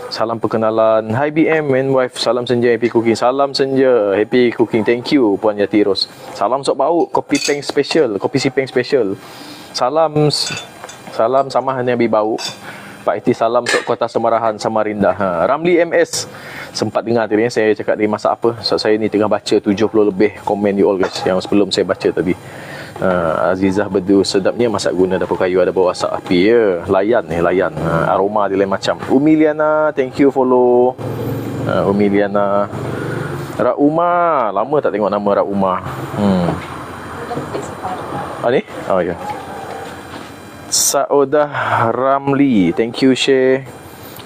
Salam perkenalan. Hi BM and wife, salam senja happy cooking. Salam senja happy cooking. Thank you Puan Yati Ros. Salam sok bau, kopi peng special, kopi sipeng special. Salam sama Nabi bau. Pak Iti salam sok Kota Semarahan Samarinda. Ramli MS. Sempat dengar tadi saya cakap dia masak apa. So, saya ni tengah baca 70 lebih komen you all guys yang sebelum saya baca tadi. Azizah Bedu, sedapnya masak guna dapur kayu, ada bawah asap api ya. Layan. Aroma dia lain macam. Umi Liana, thank you follow. Umi Liana. Rauma, lama tak tengok nama Rauma. Ni? Oh ya. Saudah Ramli, thank you share.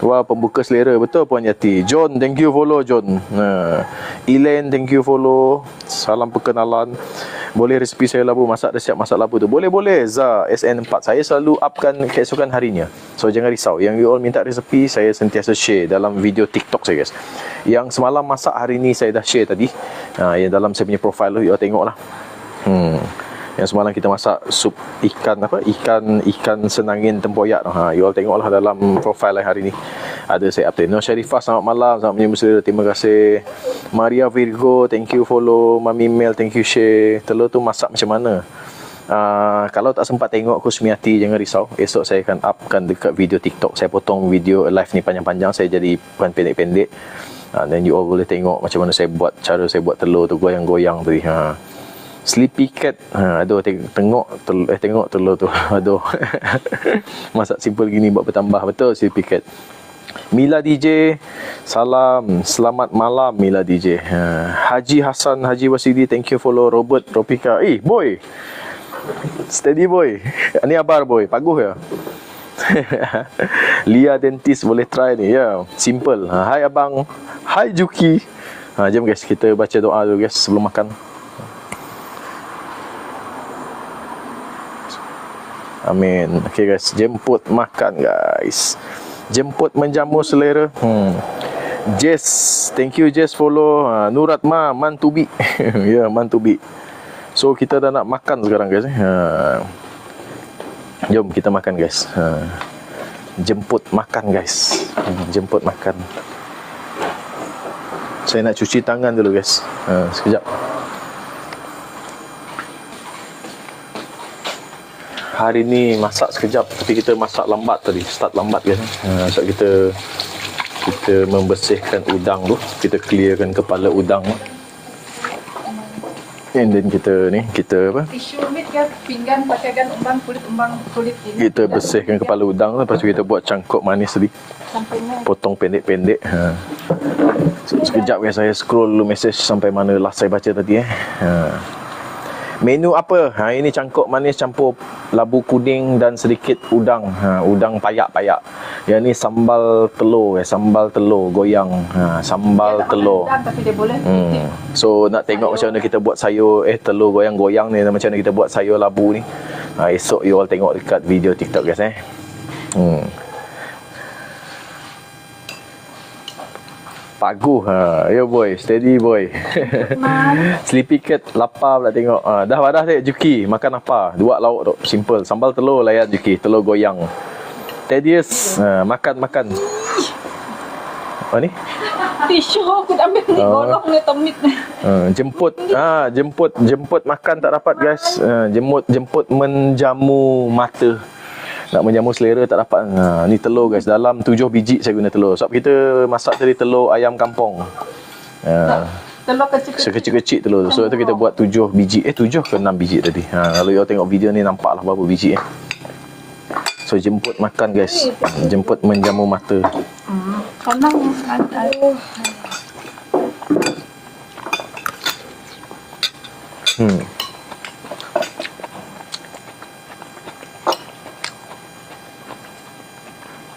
Wah, pembuka selera. Betul Puan Yati. John, thank you follow John. Elaine, thank you follow. Salam perkenalan. Boleh resipi saya labu, masak dah siap masak labu tu. Boleh. Za SN4. Saya selalu upkan keesokan harinya. So jangan risau. Yang you all minta resepi, saya sentiasa share dalam video TikTok saya guys. Yang semalam masak hari ni saya dah share tadi. Yang dalam saya punya profile tu, you all tengok lah. Yang semalam kita masak sup ikan apa? Ikan senangin tempoyak. You all tengoklah dalam profile hari ni. Ada saya update. Nur Sharifah, selamat malam. Selamat menyambut selera. Terima kasih. Maria Virgo, thank you follow. Mami Mel, thank you share. Telur tu masak macam mana? Kalau tak sempat tengok Kusmiati, jangan risau. Esok saya akan upkan dekat video TikTok. Saya potong video live ni panjang-panjang. Saya jadi bukan pendek-pendek. Dan you all boleh tengok macam mana saya buat, cara saya buat telur tu goyang-goyang tadi. Sleepy Cat, aduh tengok telur tu. Aduh. Masak simple gini buat bertambah. Betul Sleepy Cat. Mila DJ, salam, selamat malam Mila DJ. Haji Hassan, Haji Wasidi, thank you follow. Robert Tropika, boy, steady boy. Ni abar boy, paguh ya. Lia Dentist boleh try ni ya, simple. Hai abang, hai Juki. Jom guys, kita baca doa dulu guys sebelum makan. Amin. Okay guys, jemput makan guys. Jemput menjamu selera. Jess, thank you Jess follow. Nuratma, Mantubi. Ya, Mantubi. So kita dah nak makan sekarang guys. Jom kita makan guys. Jemput makan guys. Jemput makan. Saya nak cuci tangan dulu guys. Sekejap. Hari ni masak sekejap, tapi kita masak lambat tadi, start lambat kan. So kita membersihkan udang tu, kita clearkan kepala udang. And then kita apa? Tisu mit ke pinggan pakaikan kulit ini. Kita bersihkan kepala udang tu, lepas tu kita buat cangkok manis tadi. Potong pendek-pendek. Sekejap guys, saya scroll dulu mesej sampai mana last saya baca tadi Menu apa? Ini cangkok manis campur labu kuning dan sedikit udang. Udang payak-payak. Yang ni sambal telur, sambal telur goyang. Sambal telur. Tapi dia boleh. So nak tengok macam mana kita buat sayur telur goyang-goyang ni, macam mana kita buat sayur labu ni. Esok you all tengok dekat video TikTok guys Paguh. Ya boy, steady boy. Sleepy Cat lapar pula tengok. Dah wadah dek Juki, makan apa? Dua lauk tu, simple. Sambal telur layan Juki, telur goyang. Thaddeus, makan. Apa ni? Tisu aku dah ambil ni golong ni tomit ni. Jemput makan tak dapat guys. Jemput menjamu mata. Nak menjamu selera tak dapat. Ni telur guys, dalam 7 biji saya guna telur. Sebab kita masak tadi telur ayam kampung. Telur kecil-kecil. Sekecil-kecil telur. So itu kita buat 7 biji. 7 ke 6 biji tadi. Kalau you tengok video ni nampaklah berapa biji So jemput makan guys. Jemput menjamu mata. Senang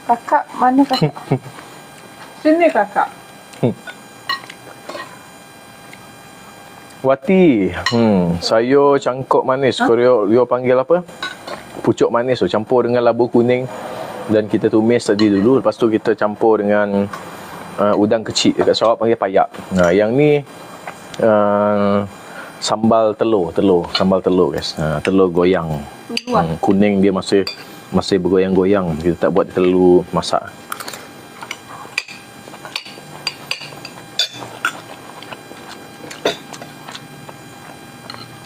Kakak, mana kakak? Sini kakak. Wati. Sayur cangkok manis. Koreo panggil apa? Pucuk manis tu. Campur dengan labu kuning. Dan kita tumis tadi dulu. Lepas tu kita campur dengan udang kecil. Dekat Sarawak panggil payak. Yang ni sambal telur. Sambal telur guys. Telur goyang. Kuning dia masih bergoyang-goyang. Kita tak buat terlalu masak.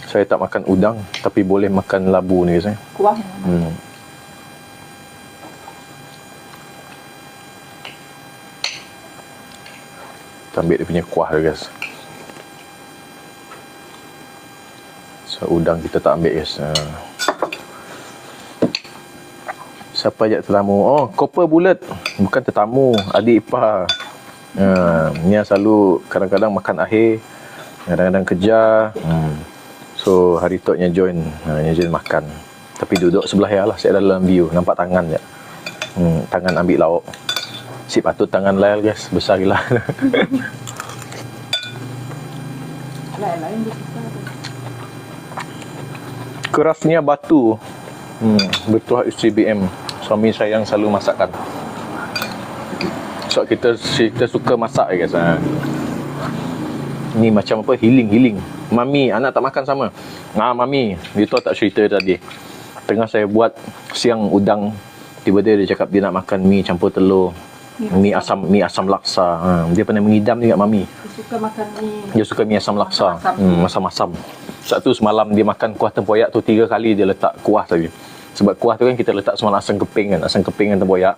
Saya tak makan udang, tapi boleh makan labu ni guys. Kuah. Kita ambil dia punya kuah dia guys. So udang kita tak ambil guys. Siapa ajak tetamu? Oh, Copper Bulat. Bukan tetamu, adik ipar. Ni selalu kadang-kadang makan akhir, kadang-kadang kerja. So hari tu join makan. Tapi duduk sebelah ya lah, saya dalam view, nampak tangan je. Tangan ambil lauk. Si patut tangan lain guys, besar gila. Lain-lain dia besar. Kerasnya batu. Betul isteri BM. Suami saya yang selalu masakkan. So kita suka masak guys. Ni macam apa? Healing. Mami, anak tak makan sama. Mami, dia tahu tak cerita tadi. Tengah saya buat siang udang, tiba-tiba dia cakap dia nak makan mi campur telur. Mi asam laksa. Dia pernah mengidam juga mami. Dia suka makan mi. Dia suka mi asam laksa. Asam-asam. Satu semalam dia makan kuah tempoyak tu 3 kali dia letak kuah tadi. Sebab kuah tu kan kita letak semalam asam keping kan. Asam keping dan tempoyak.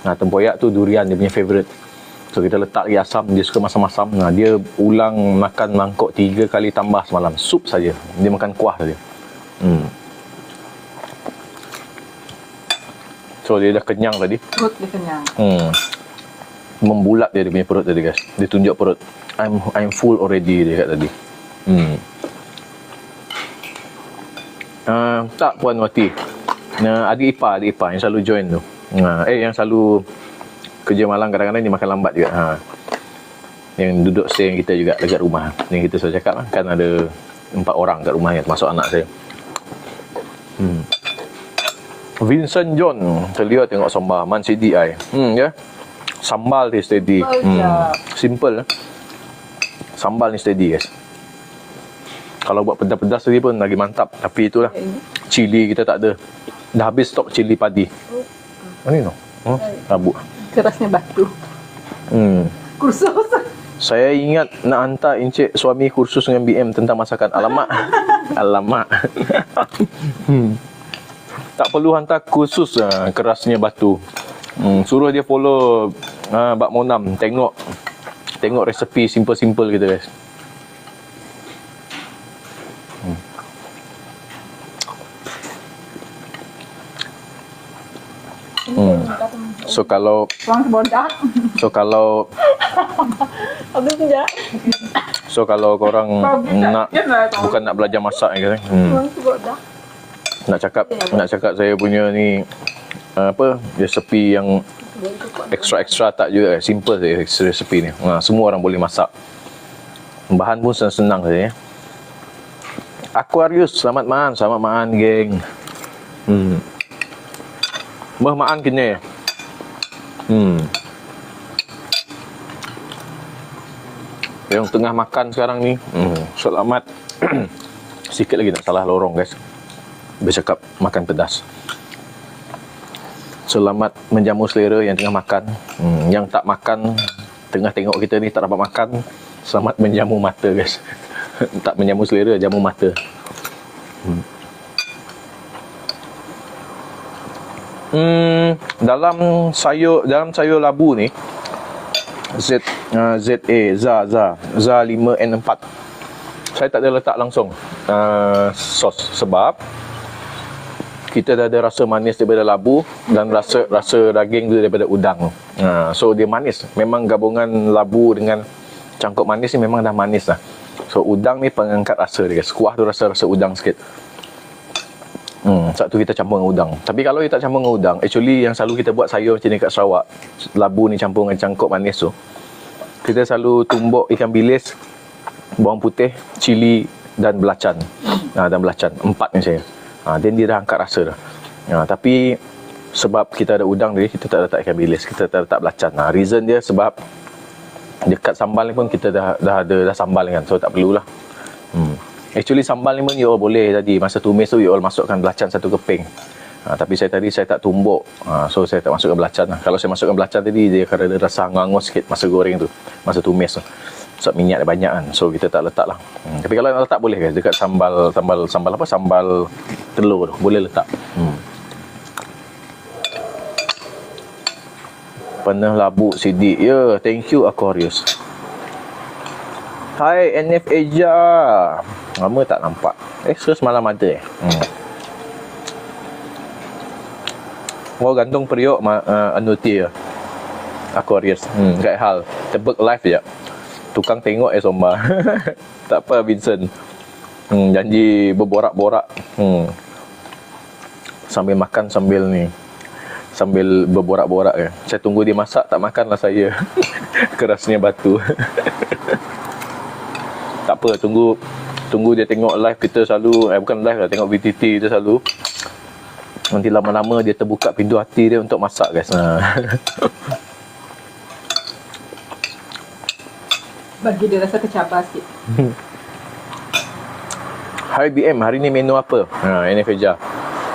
Tempoyak tu durian dia punya favourite. So kita letak lagi asam, dia suka masam-masam. Dia ulang makan mangkok 3 kali tambah semalam. Sup saja. Dia makan kuah saja. So dia dah kenyang tadi. Perut dia kenyang. Membulat dia punya perut tadi guys. Dia tunjuk perut. I'm full already dia kat tadi. Tak Puan Wati. Adik ipar yang selalu join tu. Yang selalu kerja malam kadang-kadang dia makan lambat juga. Yang duduk stay kita juga dekat rumah. Yang kita selalu cakap kan ada 4 orang kat rumah yang termasuk anak saya. Vincent John, terlihat tengok sambal Man CDI. Ya. Sambal dia steady. Simple. Sambal ni steady guys. Kalau buat pedas-pedas tadi pun lagi mantap. Tapi itulah. Cili kita tak ada. Dah habis stok cili padi. Ini no. Rabuk. Kerasnya batu. Kursus. Saya ingat nak hantar encik suami kursus dengan BM tentang masakan. Alamak. Tak perlu hantar kursus kerasnya batu. Suruh dia follow Bak Monam. Tengok resepi simple-simple kita guys. So kalau korang bukan nak belajar masak kan. Nak cakap saya punya ni resepi yang ekstra tak juga. Simple saja resepi ni. Semua orang boleh masak. Bahan pun senang saja. Aquarius, selamat makan geng. Maan kena. Yang tengah makan sekarang ni, selamat. Sikit lagi nak salah lorong guys. Bercakap makan pedas. Selamat menjamu selera yang tengah makan. Yang tak makan, tengah tengok kita ni tak dapat makan, selamat menjamu mata guys. Tak menjamu selera, jamu mata. Dalam sayur labu ni ZA 5N4 saya tak ada letak langsung sos sebab kita dah ada rasa manis daripada labu dan rasa daging tu daripada udang. So dia manis. Memang gabungan labu dengan cangkok manis ni memang dah manis lah. So udang ni pengangkat rasa dia guys. Kuah tu rasa udang sikit. Satu kita campur dengan udang. Tapi kalau kita tak campur dengan udang, actually yang selalu kita buat sayur macam ni kat Sarawak, labu ni campur dengan cangkok manis tu, kita selalu tumbuk ikan bilis, bawang putih, cili dan belacan. Dan belacan, 4 ni saya. Then dia dah angkat rasa dah. Tapi sebab kita ada udang tadi, kita tak letak ikan bilis, kita tak letak belacan. Reason dia sebab dekat sambal ni pun kita dah ada sambal kan, so tak perlulah. Actually sambal ni pun you all boleh tadi masa tumis tu you all masukkan belacan 1 keping. Tapi saya tak tumbuk, so saya tak masukkan belacan. Kalau saya masukkan belacan tadi, dia akan ada rasa hangus sikit masa goreng tu, masa tumis tu, sebab minyak dia banyak kan, so kita tak letak lah. Tapi kalau nak letak boleh guys, dekat sambal telur tu boleh letak. Pernah labu sidik. Ya, thank you Aquarius. Hai NF Eja. Lama tak nampak. Semalam ada Oh, gantung periuk anuti ya. Aquarius. Kat hal tebek live je. Tukang tengok Somba. Tak apa Vincent. Janji berborak-borak. Sambil makan sambil berborak-borak ya. Saya tunggu dia masak, tak makanlah saya. Kerasnya batu. Tak apa, tunggu dia tengok live kita selalu, bukan live lah, tengok VTT kita selalu. Nanti lama-lama dia terbuka pintu hati dia untuk masak guys. Bagi dia rasa tercabar sikit. Hai BM, hari ni menu apa? Ini Feja.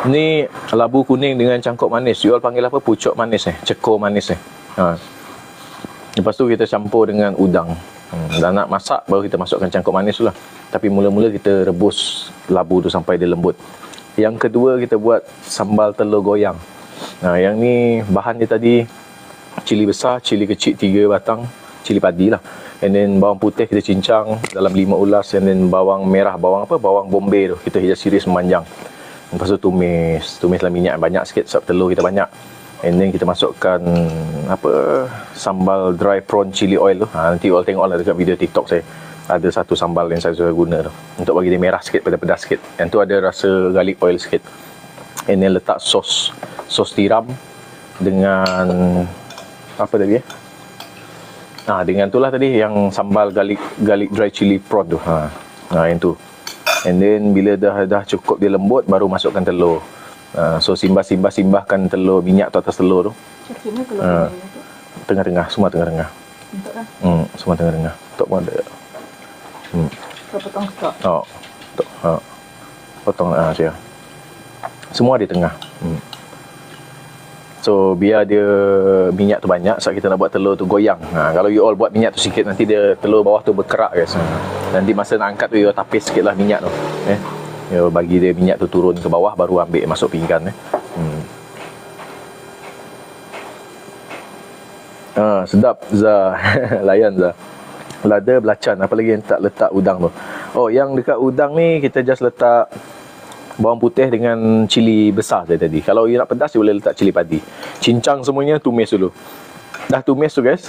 Ni labu kuning dengan cangkok manis. You all panggil apa? Pucuk manis cekor manis Lepas tu kita campur dengan udang. Dan nak masak baru kita masukkan cangkok manis tu lah. Tapi mula-mula kita rebus labu tu sampai dia lembut. Yang kedua kita buat sambal telur goyang. Yang ni bahan dia tadi cili besar, cili kecil 3 batang, cili padi lah. And then bawang putih kita cincang dalam 5 ulas. And then bawang merah, bawang bombay tu kita hias iris memanjang. Lepas tu tumislah minyak banyak sikit sebab telur kita banyak. And then kita masukkan sambal dry prawn chili oil tu. Nanti you all tengok lah dekat video TikTok saya. Ada satu sambal yang saya sudah guna tu untuk bagi dia merah sikit, pedas-pedas sikit. Yang tu ada rasa garlic oil sikit. And then letak sos tiram dengan apa tadi dengan tu lah tadi yang sambal garlic dry chili prawn tu. Yang tu. And then bila dah cukup dia lembut, baru masukkan telur. So simbahkan telur minyak tu atas telur tu. Tengah-tengah, semua tengah-tengah. Semua tengah-tengah. Tok pun ada. Potong stok. Potong saya. Semua di tengah. So biar dia minyak tu banyak, sebab kita nak buat telur tu goyang. Kalau you all buat minyak tu sikit, nanti dia telur bawah tu berkerak guys. Nanti masa nak angkat tu you tapis sikit lah minyak tu. You bagi dia minyak tu turun ke bawah, baru ambil masuk pinggan. Sedap Zah. Layan Zah. Lada, belacan, apa lagi yang tak letak udang tu. Yang dekat udang ni kita just letak bawang putih dengan cili besar saya tadi. Kalau you nak pedas, you boleh letak cili padi. Cincang semuanya, tumis dulu. Dah tumis tu guys,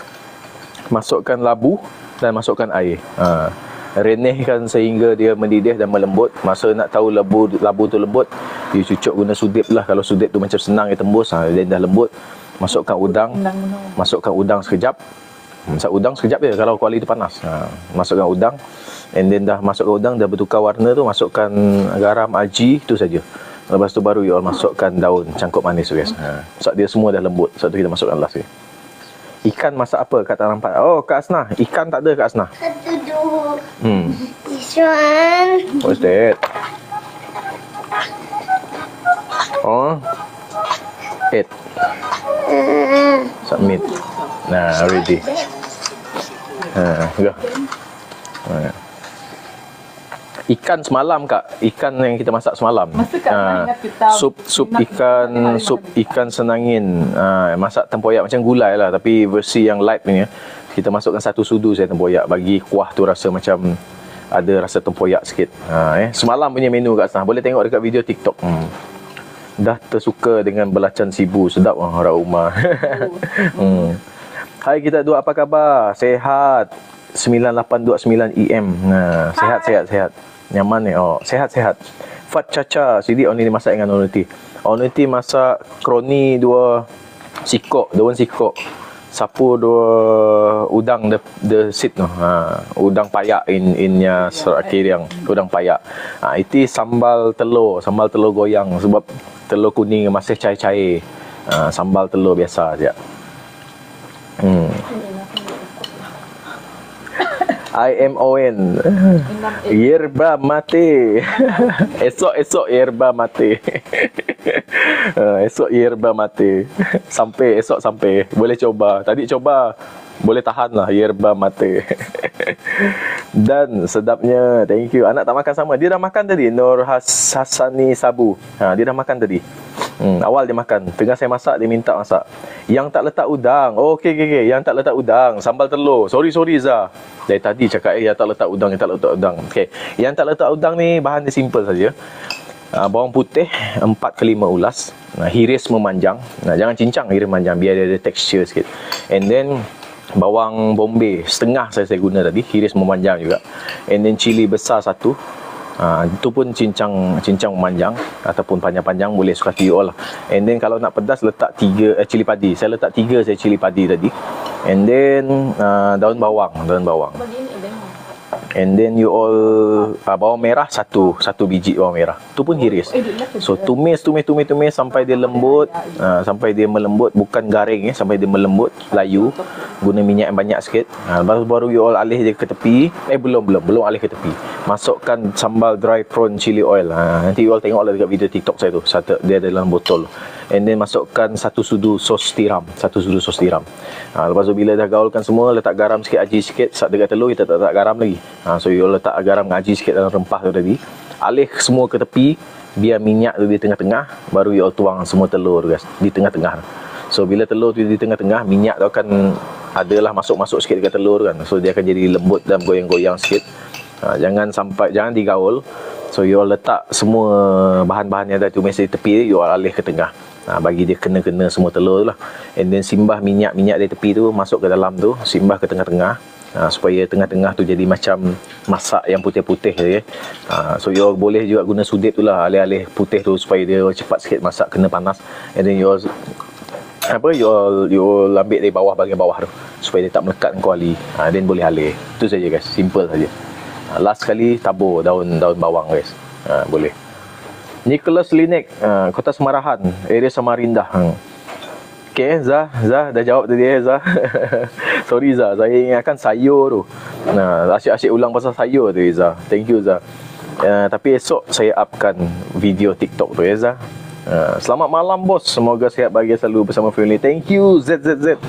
masukkan labu dan masukkan air. Renehkan sehingga dia mendidih dan melembut. Masa nak tahu labu tu lembut, you cucuk guna sudip lah. Kalau sudip tu macam senang dia tembus, dia dah lembut. Masukkan udang sekejap. Udang sekejap je kalau kuali tu panas. Masukkan udang. And then dah masukkan udang, dah bertukar warna tu, masukkan garam, aji, tu saja. Lepas tu baru you all masukkan daun cangkok manis tu guys. Sebab dia semua dah lembut. Sebab tu kita masukkan last ni. Ikan masak apa? Kak tak nampak. Kak Asnah, ikan tak ada Kak Asnah. Satu dua. This one. What's that? 8. Submit. Ready. Go. Ikan semalam Kak. Ikan yang kita masak semalam. Sup ikan senangin. Masak tempoyak macam gulai lah, tapi versi yang light punya. Kita masukkan 1 sudu saya tempoyak, bagi kuah tu rasa macam ada rasa tempoyak sikit. Semalam punya menu Kak Asnah. Boleh tengok dekat video TikTok. Dah tersuka dengan belacan sibu. Sedap orang rumah. Hai kita dua, apa khabar? Sehat. 9829 EM. Sehat. Nyaman ni. Sehat. Fat Caca. Sidi on ni masak dengan Oniti. Oniti masak kroni 2 sikok, daun sikok. sapu dua udang the seed no. Udang payak innya kiriang, udang payak. Itu sambal telur goyang sebab telur kuning masih cair-cair. Sambal telur biasa aja. IMON yerba mate. Esok yerba mate. Esok yerba mate. Esok sampai. Boleh coba. Tadi coba. Boleh tahan lah yerba mate. Dan sedapnya. Thank you. Anak tak makan sama. Dia dah makan tadi. Nur Hasani Sabu. Dia dah makan tadi. Awal dia makan. Tengah saya masak, dia minta masak. Yang tak letak udang. Okey. Yang tak letak udang. Sambal telur. Sorry Zah. Dari tadi cakap yang tak letak udang, Okey. Yang tak letak udang ni bahan dia simple saja. Bawang putih 4 ke 5 ulas. Hiris memanjang. Jangan cincang, hiris memanjang biar dia ada texture sikit. And then bawang bombay setengah saya guna tadi, hiris memanjang juga. And then cili besar 1. Itu pun cincang memanjang ataupun panjang-panjang, boleh suka you all lah. And then kalau nak pedas letak 3 cili padi. Saya letak 3 cili padi tadi. And then daun bawang. And then you all bawang merah 1 biji bawang merah. Tu pun hiris. So tumis sampai dia lembut, sampai dia melembut, bukan garing sampai dia melembut, layu. Guna minyak yang banyak sikit. Baru you all alih dia ke tepi. Belum alih ke tepi. Masukkan sambal dry prawn chili oil. Nanti you all tengoklah dekat video TikTok saya tu. Dia ada dalam botol. And then masukkan 1 sudu sos tiram. Lepas tu bila dah gaulkan semua, letak garam sikit, aji sikit. Saat dekat telur kita tak letak garam lagi. So you letak garam dengan aji sikit dalam rempah tu tadi. Alih semua ke tepi, biar minyak tu di tengah-tengah. Baru you all tuang semua telur guys di tengah-tengah. So bila telur tu di tengah-tengah, minyak tu akan adalah masuk sikit dekat telur kan. So dia akan jadi lembut dan goyang-goyang sikit. Jangan digaul. So you all letak semua bahan-bahan yang dah tumis di tepi, you all alih ke tengah. Bagi dia kena semua telur tu lah. And then simbah minyak dari tepi tu masuk ke dalam tu, simbah ke tengah-tengah. Supaya tengah-tengah tu jadi macam masak yang putih-putih je. So you all boleh juga guna sudet tu lah, alih-alih putih tu supaya dia cepat sikit masak, kena panas. And then you all ambil dari bawah, bahagian bawah tu, supaya dia tak melekat dengan kuali. Then boleh alih. Itu saja guys, simple saja. Last sekali tabur daun bawang guys. Boleh. Nicholas Linek, Kota Semarahan, area Samarinda. Okay, Zah dah jawab tadi Zah. Sorry Zah, saya ingatkan sayur tu. Asyik ulang pasal sayur tu Zah. Thank you Zah. Tapi esok saya upkan video TikTok tu Zah. Selamat malam bos, semoga sihat bahagia selalu bersama family. Thank you ZZZ.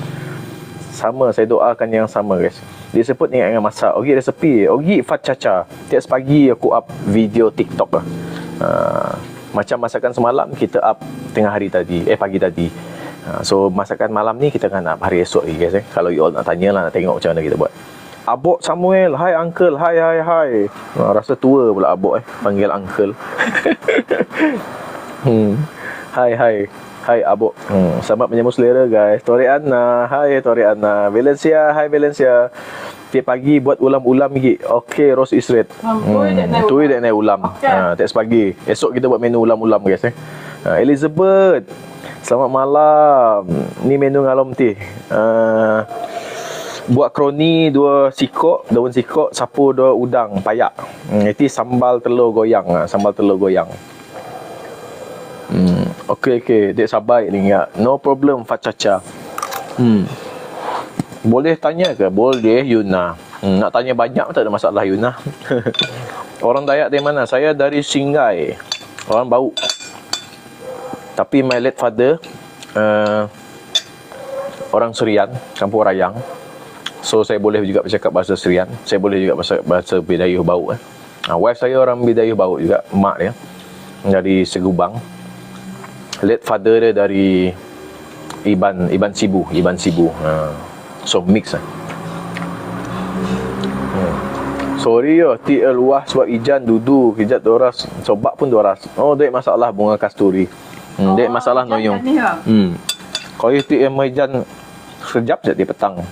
Sama, saya doakan yang sama guys. Dia sebut ingat dengan masak. Ogi resepi, Ogi Fat Caca. Tiap pagi aku up video TikTok lah. Macam masakan semalam kita up tengah hari tadi, pagi tadi. So masakan malam ni kita akan up hari esok lagi guys. Kalau you all nak tanya lah, nak tengok macam mana kita buat. Abok Samuel, hi uncle, hi. Rasa tua pula Abok panggil uncle. Hai Abok. Selamat menyambut selera guys. Tori Anna, hi Tori Anna. Valencia, hi Valencia. Tiap pagi buat ulam-ulam lagi. Okey, Rose Isret. Tu dia naik ulam. Tiap pagi. Esok kita buat menu ulam-ulam guys. Elizabeth, selamat malam. Ni menu ngalom teh. Buat kroni 2 sikok, daun sikok, sapu 2 udang payak. Itu sambal telur goyang. Okey. Dek sabar ni ya. No problem Fat Caca. Boleh tanya ke? Boleh Yuna. Nak tanya banyak tak ada masalah Yuna. Orang Dayak dari mana? Saya dari Singai. Orang Bau. Tapi my late father orang Serian, Kampung Rayang. So saya boleh juga bercakap bahasa Serian. Saya boleh juga bahasa Bidayuh Bau. Wife saya orang Bidayuh Bau juga, mak dia dari Segubang. Late father dia dari Iban Sibu. So mix lah. Sorry yo, TL luah sebab ijan dudu, hijat doras, sobak pun doras. Oh, dek masalah bunga kasturi. Dek masalah noyong. Kalau TL ijan sekejap je di petang.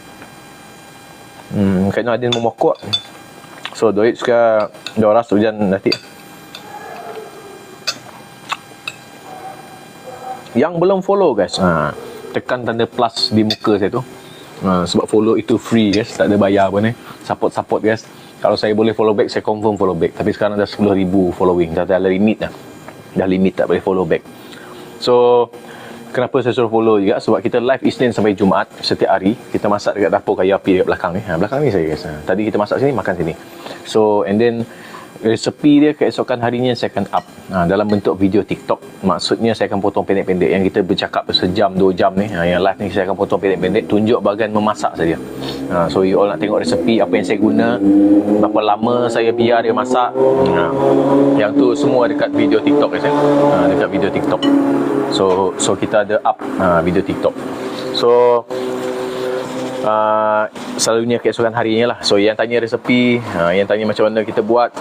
Kayaknya adin memokok. So doit suka doras hujan nanti. Yang belum follow guys, tekan tanda plus di muka saya tu. Sebab follow itu free guys, tak ada bayar pun support guys. Kalau saya boleh follow back, saya confirm follow back. Tapi sekarang dah 10,000 following, dah limit dah limit, tak boleh follow back. So kenapa saya suruh follow juga? Sebab kita live Isnin sampai Jumaat setiap hari. Kita masak dekat dapur kayu api dekat belakang ni. Belakang ni saya guys. Tadi kita masak sini, makan sini. So and then resepi dia keesokan harinya saya akan up dalam bentuk video TikTok. Maksudnya saya akan potong pendek-pendek. Yang kita bercakap sejam 2 jam ni, yang live ni saya akan potong pendek-pendek, tunjuk bahagian memasak saja. So you all nak tengok resepi, apa yang saya guna, berapa lama saya biar dia masak. Yang tu semua dekat video TikTok guys. Dekat video TikTok. So kita ada up video TikTok. So selalunya keesokan harinya lah. So yang tanya resepi, yang tanya macam mana kita buat,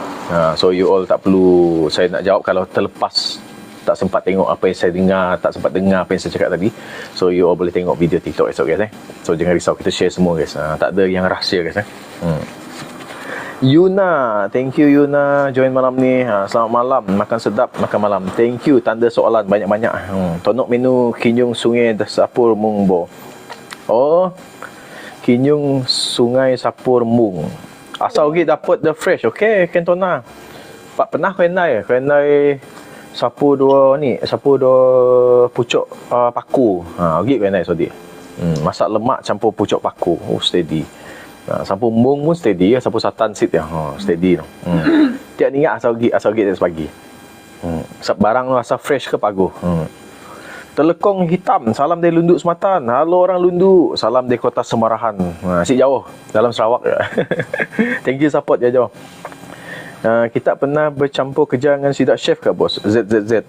so you all tak perlu saya nak jawab kalau terlepas, tak sempat tengok apa yang saya dengar, tak sempat dengar apa yang saya cakap tadi. So you all boleh tengok video TikTok esok guys. So jangan risau, kita share semua guys. Tak ada yang rahsia guys. Yuna, thank you Yuna join malam ni. Selamat malam, makan sedap, makan malam. Thank you, tanda soalan banyak-banyak. Tonok menu Kinyung Sungai Sapur Mungbo. Oh, Kinyung Sungai Sapur Mung. Asal pergi dapat the fresh. Okey, Kentona. Pak pernah kenai sapu dua pucuk paku. Pergi kenai sodi. Masak lemak campur pucuk paku. Oh, steady. Sapu mung pun steady, sapu satan sit ya. Steady tu. Tiap ni ingat asal pergi dari pagi. Barang tu asal fresh ke pagu. Telekong hitam, salam dari Lunduk Sematan. Halo orang Lunduk, salam dari kota Semarahan. Asyik jauh, dalam Sarawak. Thank you support ya jauh. Kita pernah bercampur kerja dengan Sidak Chef ke bos? ZZZ.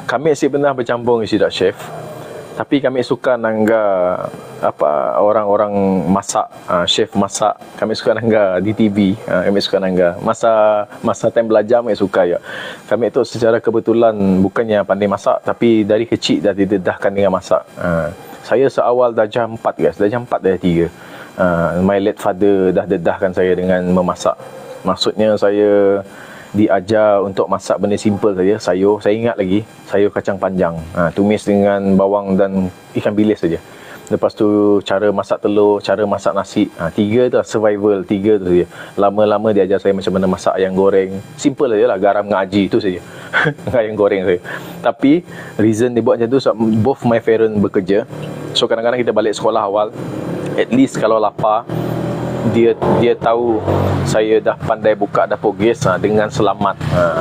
Kami asyik pernah bercampur dengan Sidak Chef. Tapi kami suka nangga orang-orang masak, chef masak. Kami suka nangga di TV. Kami suka nangga masa time belajar kami suka ya. Kami tu secara kebetulan bukannya pandai masak, tapi dari kecil dah didedahkan dengan masak. Saya seawal darjah 4 guys, darjah 4 darjah 3. My late father dah dedahkan saya dengan memasak. Maksudnya saya diajar untuk masak benda simple saja. Sayur, saya ingat lagi, sayur kacang panjang, tumis dengan bawang dan ikan bilis saja. Lepas tu cara masak telur, cara masak nasi. 3 tu survival, 3 tu saja. Lama-lama dia ajar saya macam mana masak ayam goreng. Simple saja lah, garam ngaji tu saja. Ayam goreng saya. Tapi reason dia buat macam tu sebab both my parents bekerja. So kadang-kadang kita balik sekolah awal, at least kalau lapar, dia tahu saya dah pandai buka dapur gas dengan selamat.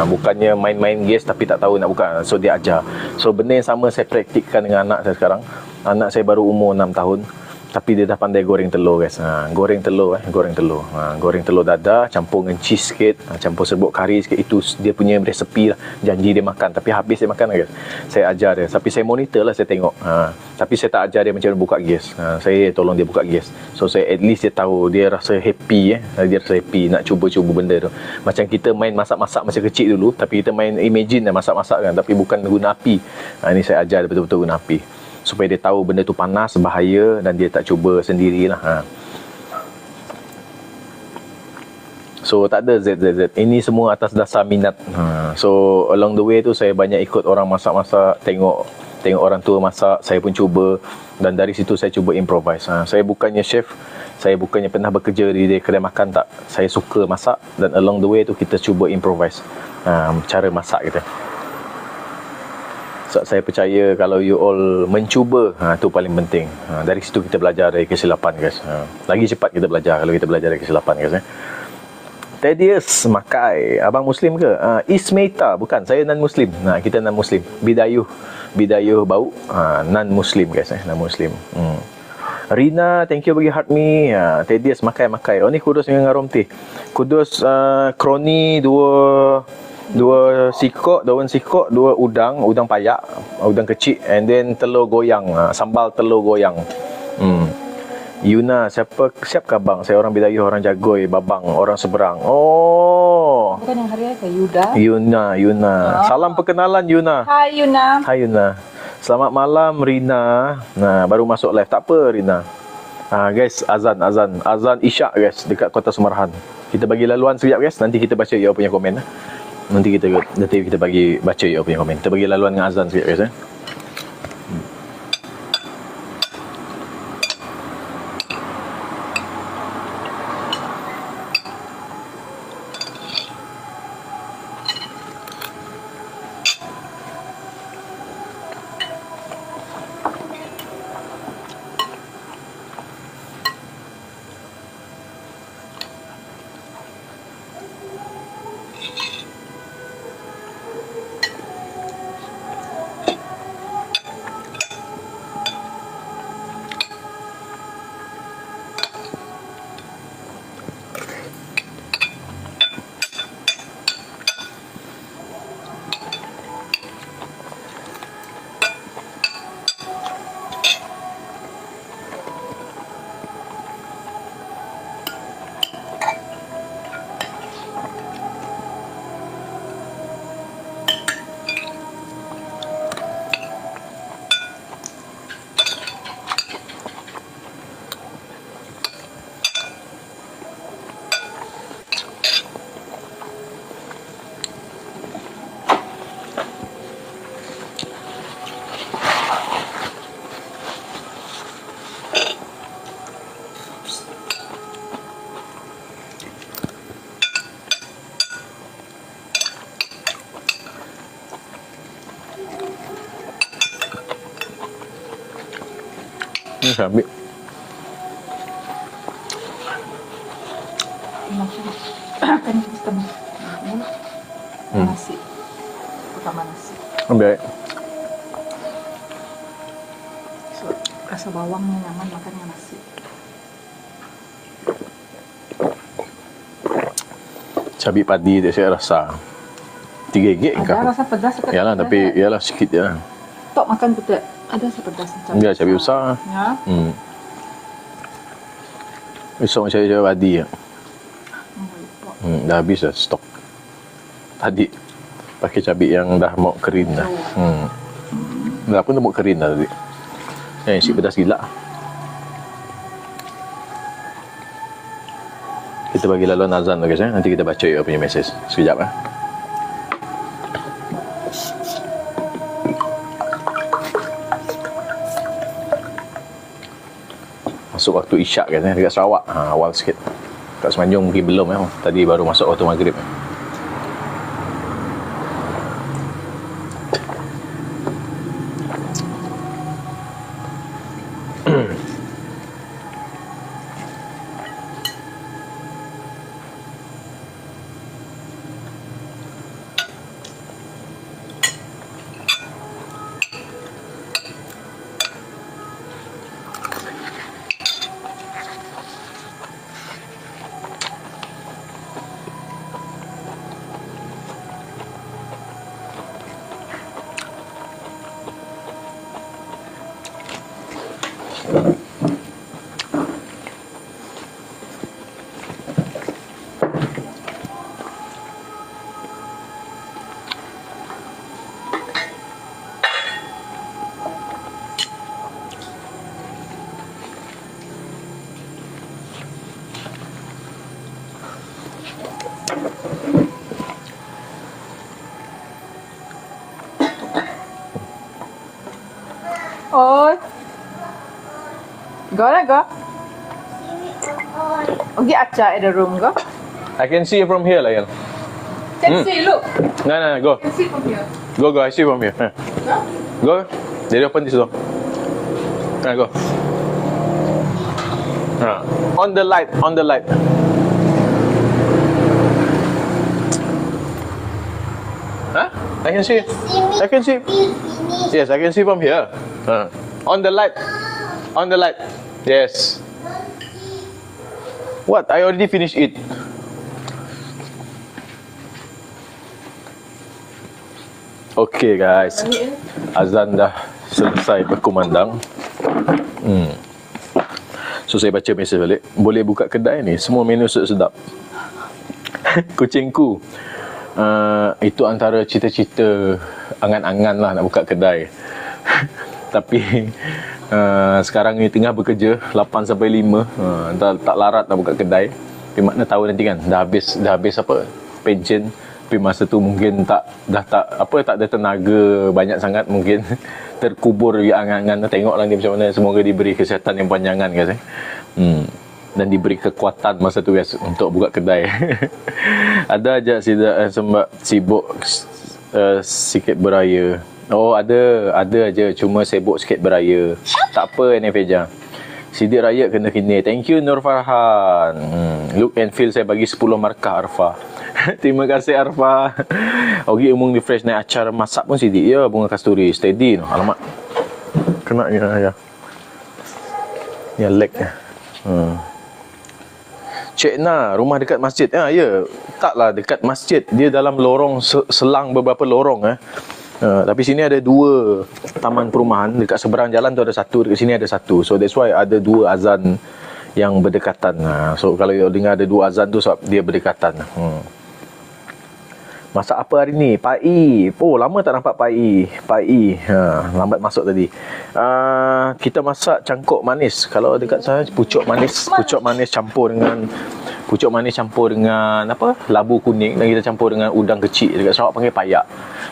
Bukannya main-main gas tapi tak tahu nak buka. So dia ajar. So benda yang sama saya praktikkan dengan anak saya sekarang. Anak saya baru umur 6 tahun, tapi dia dah pandai goreng telur guys. Goreng telur goreng telur dadah campur dengan cheese sikit, campur serbuk kari sikit. Itu dia punya resepi lah. Janji dia makan, tapi habis dia makan guys. Saya ajar dia, tapi saya monitor lah, saya tengok. Tapi saya tak ajar dia macam mana buka gas. Saya tolong dia buka gas. So saya at least dia tahu, dia rasa happy dia rasa happy nak cuba-cuba benda tu. Macam kita main masak-masak masa kecil dulu, tapi kita main imagine dah masak-masak kan, tapi bukan guna api. Ini saya ajar dia betul-betul guna api, supaya dia tahu benda tu panas, bahaya, dan dia tak cuba sendirilah. So tak ada ZZZ. Ini semua atas dasar minat. So along the way tu saya banyak ikut orang masak-masak, tengok orang tua masak, saya pun cuba, dan dari situ saya cuba improvise. Saya bukannya chef, saya bukannya pernah bekerja di kedai makan, tak. Saya suka masak, dan along the way tu kita cuba improvise cara masak kita. So, saya percaya kalau you all mencuba, tu paling penting. Dari situ kita belajar dari kesilapan guys. Lagi cepat kita belajar kalau kita belajar dari kesilapan guys. Thaddeus Makai, abang Muslim ke? Ismaita, bukan, saya non-Muslim. Kita non-Muslim. Bidayuh bau, non-Muslim guys. Non-Muslim. Rina, thank you bagi heart me. Thaddeus Makai. Oh ni kudus dengan Romti. Kudus kroni dua sikok, daun sikok, 2 udang payak, udang kecil, and then telur goyang, sambal telur goyang. Yuna, siapkah bang? Saya orang Bidayuh, orang Jagoi, Babang, orang Seberang. Oh, bukan yang hari ke Yuda? Yuna. Salam perkenalan Yuna. Hai Yuna. Selamat malam Rina. Baru masuk live. Tak apa Rina. Guys, azan isyak guys dekat kota Semarahan. Kita bagi laluan sekejap guys, nanti kita baca you punya komen. Nanti kita bagi baca you punya komen. Kita bagi laluan dengan azan sekejap guys. Ambil. Kan sistem nasi. Utama nasi. Ambil. So, rasa bawangnya nyaman makan dengan nasi. Cabai padi tu saya rasa 3 gig ke? Ada rasa pedas dekat. Yalah, tapi yalah sikit je lah. Tok makan betul. Ada rasa pedas macam. Dia cabai besar. Ya. Besok macam cabai padi ya. Dah habis dah stok. Tadi pakai cabai yang dah mau kering dah. Dah pun dah mau kering dah tadi. Si pedas gila. Kita bagi laluan azan tu guys. Nanti kita baca you punya mesej. Sekejap . Masuk waktu isyak guys. Dekat Sarawak. Awal sikit. Kat Semenanjung mungkin belum . Tadi baru masuk waktu maghrib . Oi. Go lah, go. Okay, Acha in the room, go. I can see you from here lah Yal. Can see, look. No, go. Can see from here. Go, I see from here. Go. Go. Jadi open this door. Go. On the light. Huh? I can see. Yes, I can see from here. On the light. Yes. What? I already finished it. Okay guys, azan dah selesai berkumandang. So saya baca mesej balik. Boleh buka kedai ni, semua menu sedap. Kucingku, itu antara cita-cita angan-angan lah nak buka kedai. Tapi sekarang ni tengah bekerja 8 sampai 5. Tak larat nak buka kedai. Tapi makna tahu nanti kan dah habis apa pension. Tapi masa tu mungkin tak ada tenaga banyak sangat, mungkin terkubur di angan-angan. Tengoklah ni macam mana. Semoga diberi kesihatan yang panjangan guys. Dan diberi kekuatan masa tu guys untuk buka kedai. Ada aja sibuk sikit beraya. Oh ada aja, cuma sibuk sikit beraya. Tak apa Neveja. Sidik raya kena kini. Thank you Nur Farhan. Look and feel saya bagi 10 markah Arfa. Terima kasih Arfa. Ogi umum di fresh naik acar masak pun sidik ya bunga kasturi steady no. Alamak. Kena ya. Ya leg. Cik Na, rumah dekat masjid. Ya. Taklah dekat masjid. Dia dalam lorong selang beberapa lorong tapi sini ada 2 taman perumahan. Dekat seberang jalan tu ada 1, dekat sini ada 1. So that's why ada 2 azan yang berdekatan. So kalau you dengar ada 2 azan tu sebab dia berdekatan. Masak apa hari ni? Pai. Oh lama tak nampak pai. Lambat masuk tadi. Kita masak cangkok manis. Kalau dekat saya pucuk manis campur dengan apa? Labu kuning, dan kita campur dengan udang kecil. Dekat Sarawak panggil payak.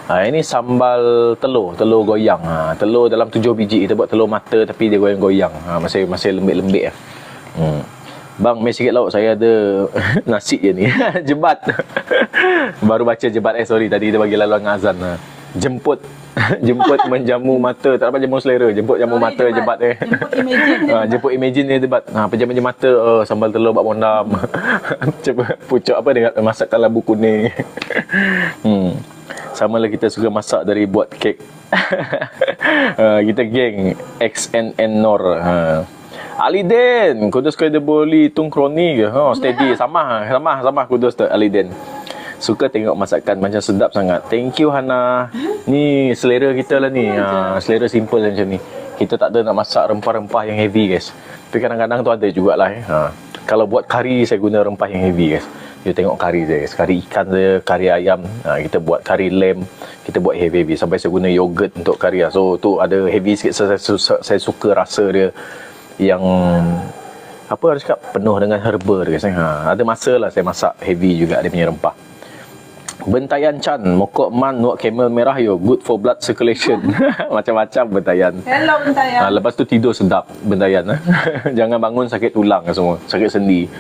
Ini sambal telur goyang. Telur dalam 7 biji. Kita buat telur mata tapi dia goyang-goyang. Masih lembik-lembik . Bang, mai sikit lauk, saya ada nasi je ni. Jebat. Baru baca jebat. Sorry, tadi dia bagi laluan azan. jemput jemput menjamu mata, tak dapat jamu selera, jemput jamu mata jebat Jemput imagine. jemput imagine dia debat. Pejam-pejam mata, sambal telur bak mondam. Cuba pucuk apa dengan masakkan labu kuning. Sama lah kita suka masak dari buat kek. Kita geng XNN Nor. Aliden, kudus kau ada boleh tung kroni ke? Steady, sama kudus tu Aliden. Suka tengok masakan macam sedap sangat. Thank you Hana. Ni selera kita lah ni. Selera simple macam ni. Kita tak ada nak masak rempah-rempah yang heavy guys. Tapi kadang-kadang tu ada jugalah. Kalau buat kari saya guna rempah yang heavy guys. You tengok kari saya guys. Kari ikan saya, kari ayam. Kita buat kari lamb. Kita buat heavy. Sampai saya guna yogurt untuk kari. So tu ada heavy sikit. Saya suka rasa dia yang apa harus cakap, penuh dengan herba dia guys. Ada masa lah saya masak heavy juga dia punya rempah. Bentayan Chan, mokok man nuak camel merah yo, good for blood circulation. Macam-macam Bentayan. Hello Bentayan. Lepas tu tidur sedap Bentayan. Jangan bangun sakit tulang semua, sakit sendi.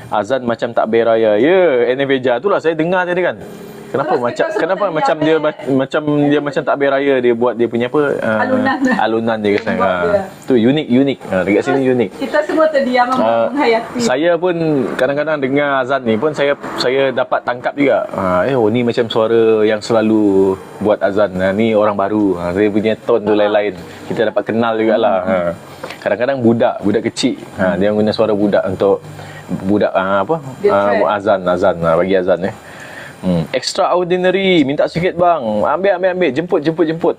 Azan macam tak beraya. Ya, Eneveja tu lah saya dengar tadi kan. Kenapa macam dia macam tak beraya dia buat dia punya apa? Alunan dia guys. Tu unik. Dekat sini unik. Kita semua terdiam menghayati. Saya pun kadang-kadang dengar azan ni pun saya dapat tangkap juga. Ni macam suara yang selalu buat azan. Ni orang baru. Dia punya tone tu lain-lain. Kita dapat kenal jugalah. Kadang-kadang budak kecil. Dia guna suara budak untuk budak azan bagi azan Extraordinary, minta sikit bang. Ambil. Jemput. Jemput.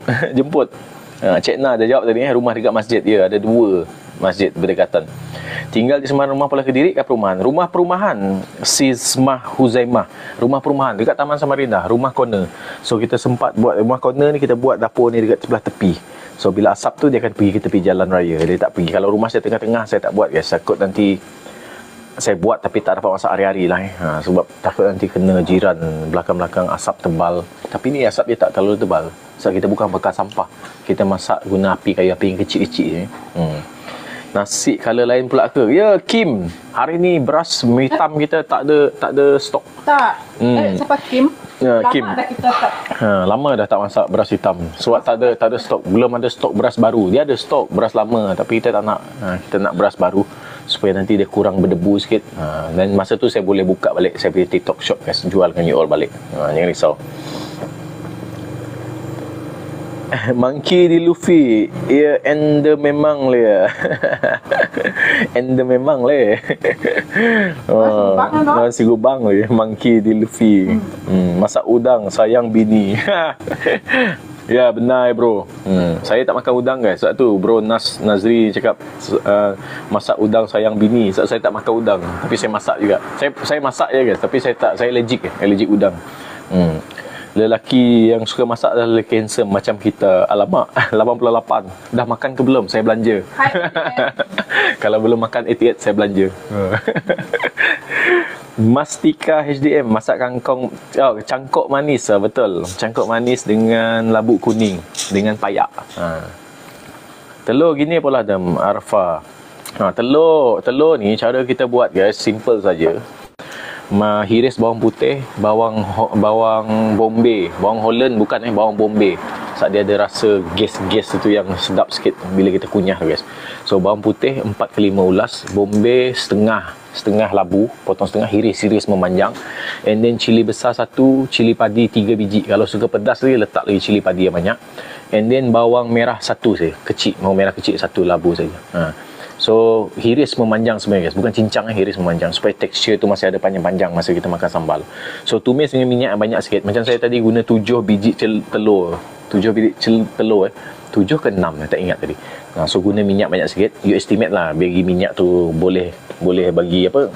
Cik Na dah jawab tadi rumah dekat masjid. Ya, ada 2 masjid berdekatan. Tinggal di Semarang, rumah Pulau Kediri ke perumahan? Rumah perumahan Sismah Huzaimah. Rumah perumahan dekat Taman Samarinda, rumah corner. So kita sempat buat rumah corner ni, kita buat dapur ni dekat sebelah tepi. So bila asap tu dia akan pergi ke tepi jalan raya. Dia tak pergi. Kalau rumah saya tengah-tengah saya tak buat guys. Takut nanti saya buat tapi tak dapat masak hari-hari lah sebab takut nanti kena jiran belakang-belakang asap tebal. Tapi ni asap dia tak terlalu tebal sebab kita bukan bekas sampah. Kita masak guna kayu api yang kecil-kecil Nasi color lain pula ke? Ya Kim, hari ni beras hitam kita tak ada stok. Tak. Siapa Kim? Lama Kim. Dah kita tak. Lama dah tak masak beras hitam sebab tak ada stok. Belum ada stok beras baru. Dia ada stok beras lama tapi kita tak nak. Kita nak beras baru supaya nanti dia kurang berdebu sikit. Dan masa tu saya boleh buka balik saya punya TikTok shop guys, jual dengan you all balik. Jangan risau. Monkey di Luffy. Ya, ende memang le. Ende memang le. Nasi gubang le. Monkey di Luffy. Masak udang sayang bini. Ya benar bro. Saya tak makan udang guys. Sebab tu bro Nazri cakap masak udang sayang bini. Sebab saya tak makan udang. Tapi saya masak juga. Saya masak je guys. Tapi saya allergic udang. Lelaki yang suka masak adalah lelaki handsome macam kita. Alamak, 88. Dah makan ke belum? Saya belanja. Kalau belum makan 88 saya belanja. Mastika HDM masak kangkong cangkok manis. Betul. Cangkok manis dengan labu kuning dengan payak. Telur gini pula Adam Arfa. Telur ni cara kita buat guys simple saja. Hiris bawang putih, bawang Bombay, bawang Holland bukan bawang Bombay. Sebab dia ada rasa gas itu yang sedap sikit bila kita kunyah guys. So bawang putih 4 ke 5 ulas, Bombay setengah labu, potong setengah, hiris memanjang. And then cili besar 1, cili padi 3 biji. Kalau suka pedas lagi letak lagi cili padi yang banyak. And then bawang merah 1 saja, kecil, bawang merah kecil 1 labu saja. So hiris memanjang sebenarnya guys, bukan cincang hiris memanjang supaya tekstur tu masih ada panjang-panjang masa kita makan sambal. So tumis dengan minyak yang banyak sikit. Macam saya tadi guna 7 biji telur. 7 biji telur 7 ke 6 tak ingat tadi. So guna minyak banyak sikit. You estimate lah bagi minyak tu boleh bagi apa?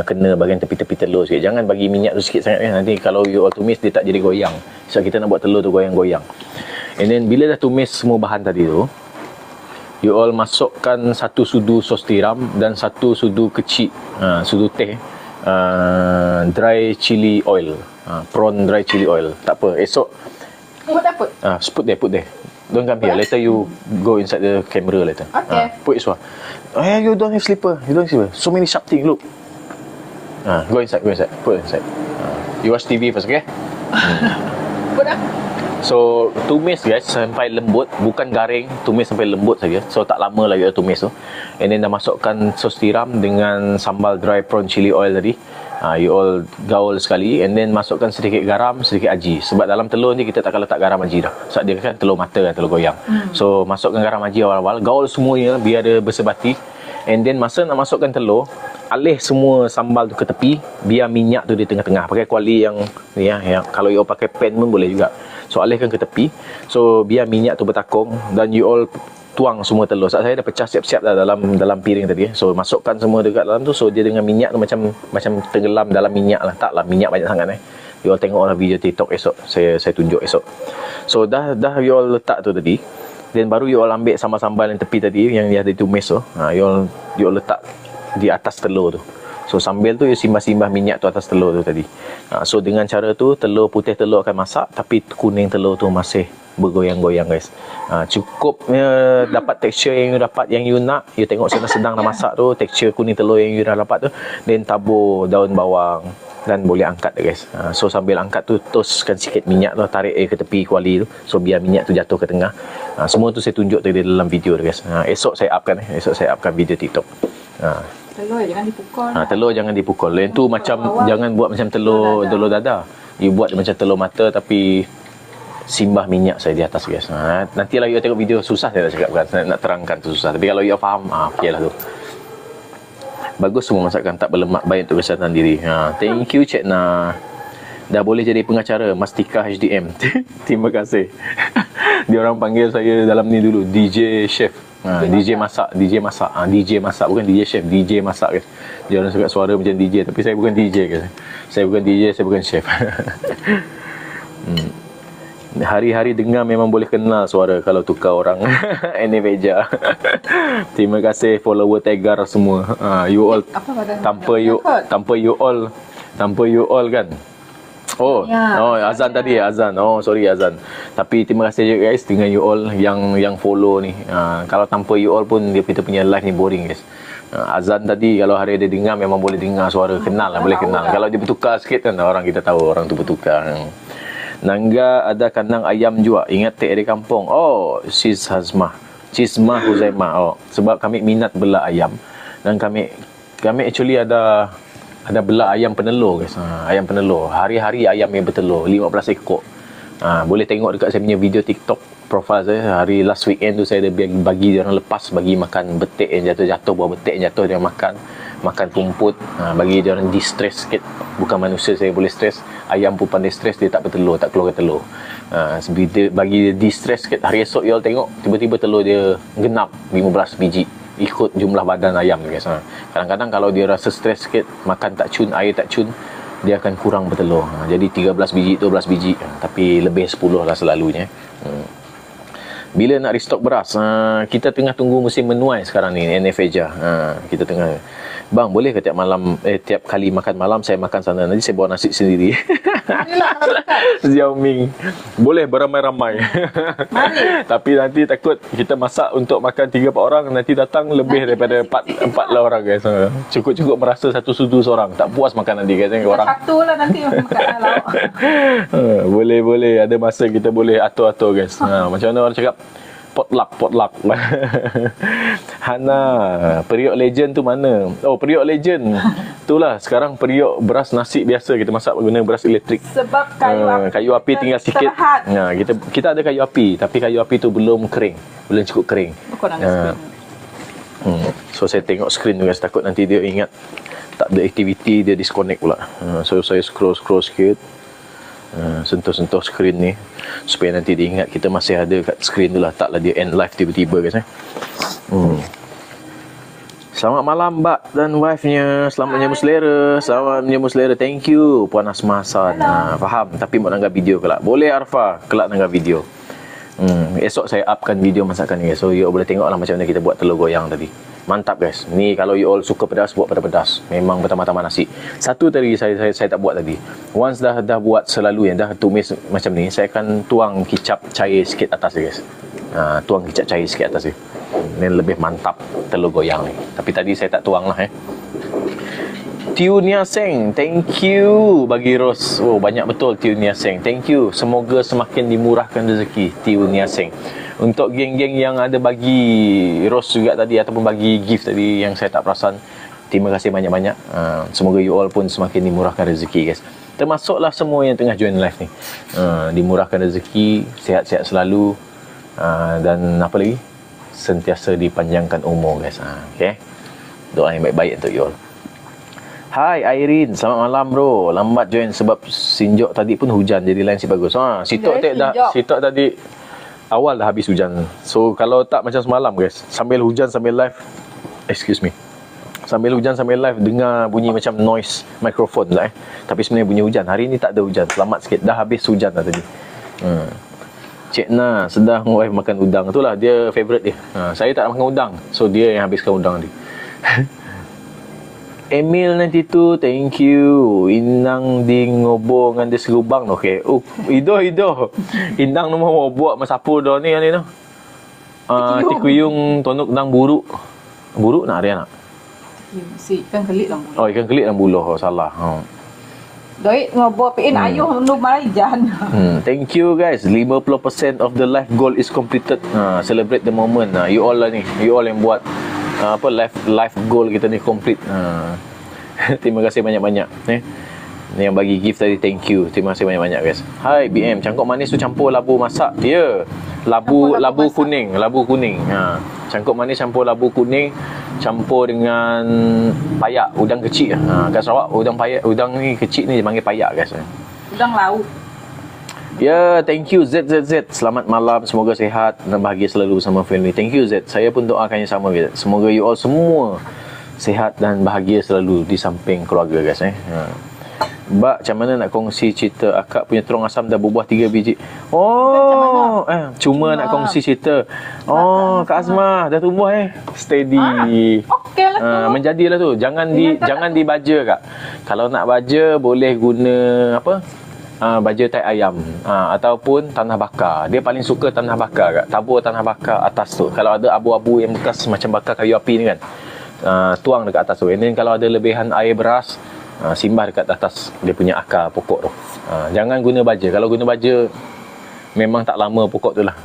Kena bahagian tepi-tepi telur sikit. Jangan bagi minyak tu sikit sangat nanti kalau you all tumis dia tak jadi goyang. So kita nak buat telur tu goyang-goyang. And then bila dah tumis semua bahan tadi tu, you all masukkan 1 sudu sos tiram dan 1 sudu kecil sudu teh dry chili oil, prawn dry chili oil. Tak apa, esok put there. Don't come here. Later you go inside the camera later. Okay. Put it so. You don't have slipper. So many sharp things. Look. Go inside. Put it inside. You watch TV first, okay? Put up. So tumis guys sampai lembut, bukan garing, tumis sampai lembut saja. So tak lama lagi tumis tu. And then dah masukkan sos tiram dengan sambal dry prawn chili oil tadi. You all gaul sekali, and then masukkan sedikit garam, sedikit aji. Sebab dalam telur ni kita takkan letak garam aji dah. Sebab dia kan telur mata kan, telur goyang. So masukkan garam aji awal-awal, gaul semuanya biar dia bersebati. And then masa nak masukkan telur, alih semua sambal tu ke tepi, biar minyak tu di tengah-tengah. Pakai kuali yang ni ya, yang kalau you all pakai pan pun boleh juga. So alihkan ke tepi. So biar minyak tu bertakung, dan you all tuang semua telur. Saya dah pecah siap-siap dah dalam piring tadi. So masukkan semua dekat dalam tu. So dia dengan minyak tu macam tenggelam dalam minyak lah. Taklah minyak banyak sangat You all tengoklah video TikTok esok. Saya tunjuk esok. So dah you all letak tu tadi. Then baru you all ambil sambal-sambal yang tepi tadi yang dia ada tumis tu. You all letak di atas telur tu. So sambil tu you simbah-simbah minyak tu atas telur tu tadi. So dengan cara tu putih telur akan masak, tapi kuning telur tu masih bergoyang-goyang guys. Cukup dapat tekstur yang you dapat, yang you nak. You tengok sedang dah masak tu, tekstur kuning telur yang you dah dapat tu. Then tabur daun bawang dan boleh angkat guys. So sambil angkat tu toskan sikit minyak tu, tarik ke tepi kuali tu. So biar minyak tu jatuh ke tengah. Semua tu saya tunjuk tadi dalam video tu guys. Esok saya upkan video TikTok. Telur jangan dipukul. Telur jangan dipukul. Lain tu macam jangan buat macam telur dadah. You buat macam telur mata tapi simbah minyak saya di atas guys. Nantilah you tengok video, susah saya nak cakapkan, saya nak terangkan tu susah. Tapi kalau you faham, okeylah tu. Bagus semua masakan, tak berlemak, baik untuk kesihatan diri. Thank you Cik Na. Dah boleh jadi pengacara Mastika HDM. Terima kasih. Dia orang panggil saya dalam ni dulu DJ Chef. DJ masak bukan DJ chef, DJ masak guys. Dia orang cakap suara macam DJ, tapi saya bukan DJ guys. Saya bukan DJ, saya bukan chef. Hari-hari dengar memang boleh kenal suara kalau tukar orang. Eneveja. Terima kasih follower Tegar semua. You all tanpa you all kan. Azan tadi, azan. Sorry azan. Tapi terima kasih je guys dengan you all yang follow ni. Kalau tanpa you all pun kita punya live ni boring guys. Azan tadi kalau hari dia dengar memang boleh dengar suara, kenal lah, boleh kenal. Kalau dia bertukar sikit kan orang kita tahu orang tu bertukar. Nangga ada kandang ayam juga. Ingat tek dari kampung. Sis Hazmah. Cismah Huzaimah. Sebab kami minat bela ayam. Dan kami actually ada belah ayam penelur guys. Ayam penelur. Hari-hari ayam yang bertelur 15 ekor. Boleh tengok dekat saya punya video TikTok profile saya. Hari last weekend tu saya ada bagi dia orang lepas, bagi makan betik yang jatuh-jatuh, buah betik yang jatuh dia makan rumput, bagi dia orang distress sikit. Bukan manusia saya boleh stres, ayam pun pandai stres, dia tak bertelur, tak keluar telur. Bagi dia distress sikit. Hari esok you all tengok tiba-tiba telur dia genap 15 biji. Ikut jumlah badan ayam guys. Kadang-kadang kalau dia rasa stres sikit, makan tak cun, air tak cun, dia akan kurang bertelur. Jadi 13 biji, 12 biji, tapi lebih 10 lah selalunya. Bila nak restock beras? Kita tengah tunggu musim menuai sekarang ni, NFEJA. Kita tengah, bang boleh ke tiap kali makan malam saya makan sana, nanti saya bawa nasi sendiri. Xiaoming, boleh beramai-ramai. Tapi nanti takut kita masak untuk makan 3-4 orang, nanti datang lebih daripada 4 orang guys. Cukup-cukup merasa satu sudu seorang, tak puas makan nanti guys. Orang satu lah nanti makan lauk. Boleh ada masa kita boleh atur-atur guys. Macam mana orang cakap, potluck. Hana, periuk legend tu mana? Periuk legend itulah sekarang periuk beras nasi biasa kita masak guna beras elektrik. Sebab kayu api tinggal sikit. Kita ada kayu api, tapi kayu api tu belum cukup kering. So saya tengok skrin tu guys, takut nanti dia ingat tak ada aktiviti, dia disconnect pula. So saya scroll sikit, sentuh-sentuh skrin ni supaya nanti dia ingat kita masih ada kat skrin tu lah, taklah dia end live tiba-tiba guys. Selamat malam Mbak dan wife-nya. Selamat menyambut selera. Thank you Puan Asma Hasan. Faham, tapi mau nanggap video kelak. Boleh Arfa, kelak nanggap video. Esok saya upkan video masakan ni guys. So you all boleh tengok lah macam mana kita buat telur goyang tadi. Mantap guys. Ni kalau you all suka pedas, buat pedas. Memang bertambah-tambah nasi. Satu tadi saya tak buat tadi. Once dah buat selalu yang dah tumis macam ni, saya akan tuang kicap cair sikit atas dia guys. Tuang kicap cair sikit atas dia. Ni lebih mantap telur goyang ni. Tapi tadi saya tak tuang lah Tiu Nia Seng, thank you bagi Ros. Oh, banyak betul Tiu Nia Seng. Thank you. Semoga semakin dimurahkan rezeki Tiu Nia Seng. Untuk geng-geng yang ada bagi Ros juga tadi ataupun bagi gift tadi yang saya tak perasan, terima kasih banyak-banyak. Semoga you all pun semakin dimurahkan rezeki, guys. Termasuklah semua yang tengah join live ni. Dimurahkan rezeki, sihat-sihat selalu, dan apa lagi? Sentiasa dipanjangkan umur, guys. Okay. Doa yang baik-baik untuk you all. Hai Irene, selamat malam bro. Lambat join sebab Sinjok tadi pun hujan, jadi lain si bagus. Sitok tadi awal dah habis hujan. So kalau tak macam semalam, guys, sambil hujan sambil live, excuse me, sambil hujan sambil live dengar bunyi macam noise mikrofon lah tapi sebenarnya bunyi hujan. Hari ni tak ada hujan, selamat sikit. Dah habis hujan dah tadi. Cik Na sedang wife makan udang. Itulah dia favourite dia. Saya tak makan udang, so dia yang habiskan udang ni. Emil 92, thank you. Inang di ngobo dengan dia serubang. Okay. Ido. Inang nombor mau buat masapu dah ni no. Tikuyung tonuk dang buruk. Buruk nak dia nak. Si ikan kelit lah. Oh, ikan kelit dan buluh. Salah. Doi ngobo pin ayuh nu marajan. Thank you guys. 50% of the life goal is completed. Celebrate the moment. You all lah ni. You all yang buat life goal kita ni complete. Terima kasih banyak-banyak. Yang bagi gift tadi, thank you. Terima kasih banyak-banyak, guys. Hai BM, cangkok manis tu campur labu masak. Ya. Labu kuning. Cangkok manis campur labu kuning, campur dengan payak, udang kecil. Kat Sarawak udang ni kecil ni dipanggil payak, guys. Udang laut. Ya, thank you ZZZ. Selamat malam, semoga sihat dan bahagia selalu bersama family. Thank you Z. Saya pun doakan yang sama, guys. Semoga you all semua sihat dan bahagia selalu di samping keluarga, guys. Mbak, macam mana nak kongsi cerita akak punya terong asam dah berbuah 3 biji? Cuma nak kongsi cerita. Kak Azmah dah tumbuh steady. Okey lah tu. Menjadilah tu. Jangan dibaja, Kak. Kalau nak baja boleh guna baja tai ayam ataupun tanah bakar. Dia paling suka tanah bakar, Kak. Tabur tanah bakar atas tu. Kalau ada abu-abu yang bekas macam bakar kayu api ni kan, tuang dekat atas tu. And then kalau ada lebihan air beras, simbah dekat atas dia punya akar pokok tu. Jangan guna baja. Kalau guna baja memang tak lama pokok tu lah.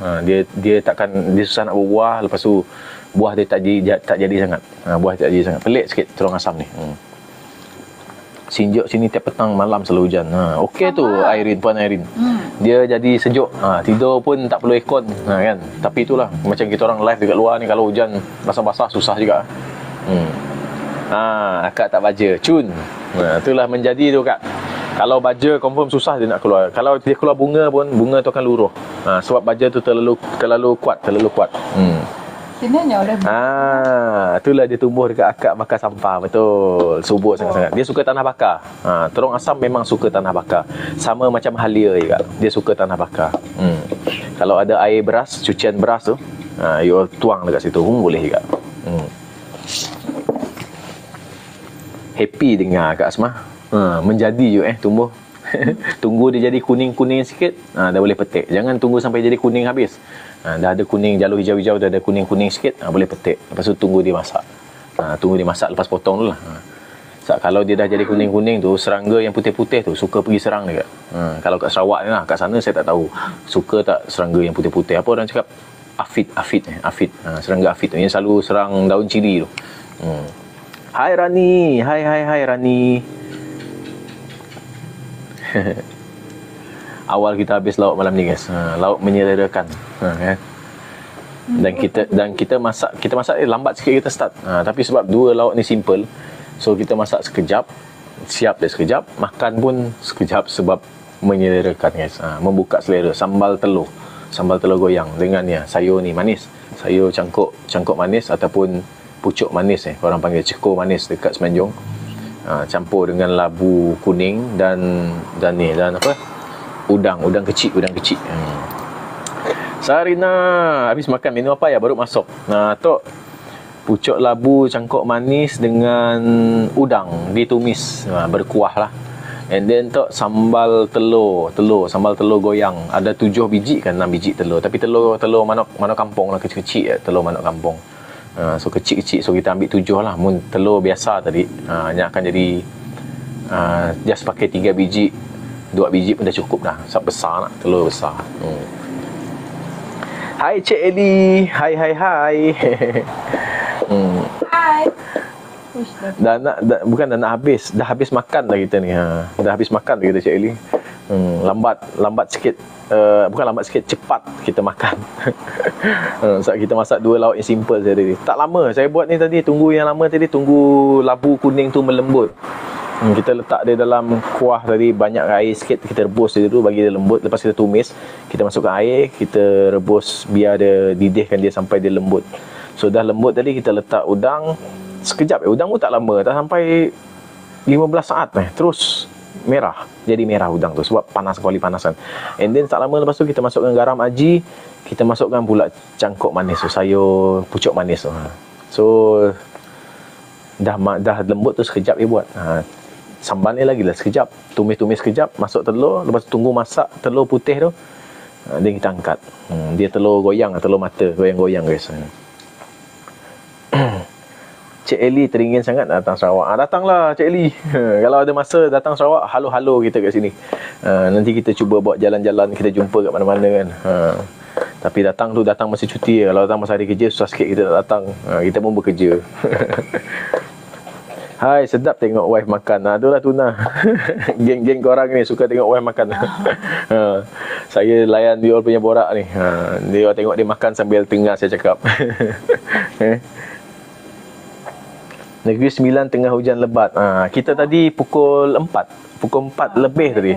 Dia susah nak berbuah. Lepas tu buah dia tak jadi sangat. Buah tak jadi sangat. Pelik sikit terong asam ni. Sinjok sini tiap petang malam selalu hujan. Okey tu Puan Irene. Dia jadi sejuk. Tidur pun tak perlu aircon kan. Tapi itulah macam kita orang live dekat luar ni, kalau hujan basah-basah susah juga. Akak tak baja. Cun. Itulah menjadi tu, Kak. Kalau baja confirm susah dia nak keluar. Kalau dia keluar bunga pun, bunga tu akan luruh. Sebab baja tu terlalu kuat. Sinanya oleh. Itulah dia tumbuh dekat akak bakar sampah. Betul. Subur sangat-sangat. Dia suka tanah bakar. Terong asam memang suka tanah bakar. Sama macam halia juga. Dia suka tanah bakar. Kalau ada air beras, cucian beras tu, you tuang dekat situ pun boleh juga. Happy dengar Kak Asmah. Menjadi you tumbuh. Tunggu dia jadi kuning-kuning sikit, dah boleh petik. Jangan tunggu sampai jadi kuning habis. Dah ada kuning jalur hijau-hijau, dah ada kuning-kuning sikit, boleh petik. Lepas tu tunggu dia masak. Tunggu dia masak, lepas potong dulu lah. Kalau dia dah jadi kuning-kuning tu, serangga yang putih-putih tu suka pergi serang dia. Kalau kat Sarawak ni lah, kat sana saya tak tahu suka tak serangga yang putih-putih. Apa orang cakap? Afid. Serangga afid tu yang selalu serang daun cili tu. Hai Rani. Hai Rani. Awal kita habis lauk malam ni, guys. Lauk menyelerakan. Dan kita masak lambat sikit kita start. Tapi sebab dua lauk ni simple, so kita masak sekejap, siap dia sekejap, makan pun sekejap sebab menyelerakan, guys. Membuka selera. Sambal telur goyang dengan sayur ni manis. Sayur cangkok manis ataupun pucuk manis orang panggil cekur manis dekat Semenanjung. Campur dengan labu kuning dan udang kecil. Sarina habis makan minum apa ya baru masuk. Tok pucuk labu cangkok manis dengan udang ditumis berkuah lah. And then tok sambal telur goyang. Ada 7 biji kan 6 biji telur. Tapi telur manok kampung lah, kecil-kecil telur manok kampung. So kecil-kecil, so kita ambil 7 lah. Mun telur biasa tadi hanya akan jadi just pakai 3 biji, 2 biji pun dah cukup dah. Sebab besar nak, telur besar. Hai Cik Eli. Hai. Hai. Bukan dah nak habis. Dah habis makan dah kita ni. Dah habis makan dah kita Cik Eli. Lambat sikit. Bukan lambat sikit, cepat kita makan. Sebab kita masak 2 lauk yang simple saja tadi. Tak lama saya buat ni tadi. Tunggu yang lama tadi, tunggu labu kuning tu melembut. Kita letak dia dalam kuah tadi, banyak air sikit, kita rebus dia dulu bagi dia lembut. Lepas kita tumis, kita masukkan air, kita rebus biar dia didihkan dia sampai dia lembut. So dah lembut tadi, kita letak udang. Sekejap udang pun tak lama, tak sampai 15 saat terus merah. Jadi merah udang tu sebab panas, kuali panasan. And then tak lama lepas tu kita masukkan garam aji, kita masukkan pula cangkok manis tu, sayur pucuk manis tu. So dah lembut tu sekejap dia buat. Sambal ni lagi lah sekejap, tumis sekejap, masuk telur, lepas tu tunggu masak telur putih tu, then kita angkat. Dia telur goyang, telur mata goyang-goyang guys. Cik Eli teringin sangat datang Sarawak. Datanglah Cik Eli. Kalau ada masa datang Sarawak, halo kita kat sini. Nanti kita cuba buat jalan-jalan, kita jumpa kat mana-mana kan. Tapi datang masa cuti. Kalau datang masa hari kerja, susah sikit kita nak datang. Kita pun bekerja. Hai, sedap tengok wife makan. Itulah tuna. Geng-geng korang ni suka tengok wife makan. Saya layan dia all punya borak ni. Dia tengok dia makan sambil tengah saya cakap. Negeri Sembilan tengah hujan lebat. Kita tadi pukul 4 lebih tadi.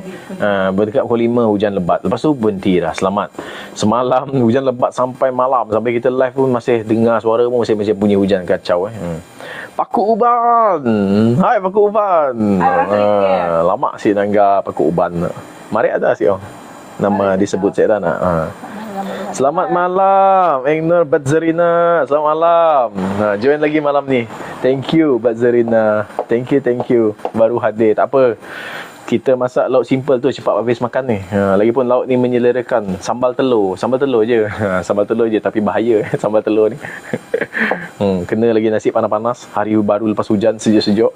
Berdekat pukul 5 hujan lebat. Lepas tu berhenti dah. Selamat. Semalam hujan lebat sampai malam. Sampai kita live pun masih dengar suara pun masih bunyi hujan kacau. Pakuk Uban. Hai Pakuk Uban. Lama si nangga Pakuk Uban. Mari ada si nama disebut saya dah nak. Selamat malam Engnur Badzarina. Selamat malam. Join lagi malam ni. Thank you Badzarina. Thank you. Baru hadir. Tak apa. Kita masak lauk simple tu cepat habis makan ni. Lagipun lauk ni menyelerakan. Sambal telur je. Sambal telur je tapi bahaya sambal telur ni. Kena lagi nasi panas-panas. Hari baru lepas hujan sejuk-sejuk.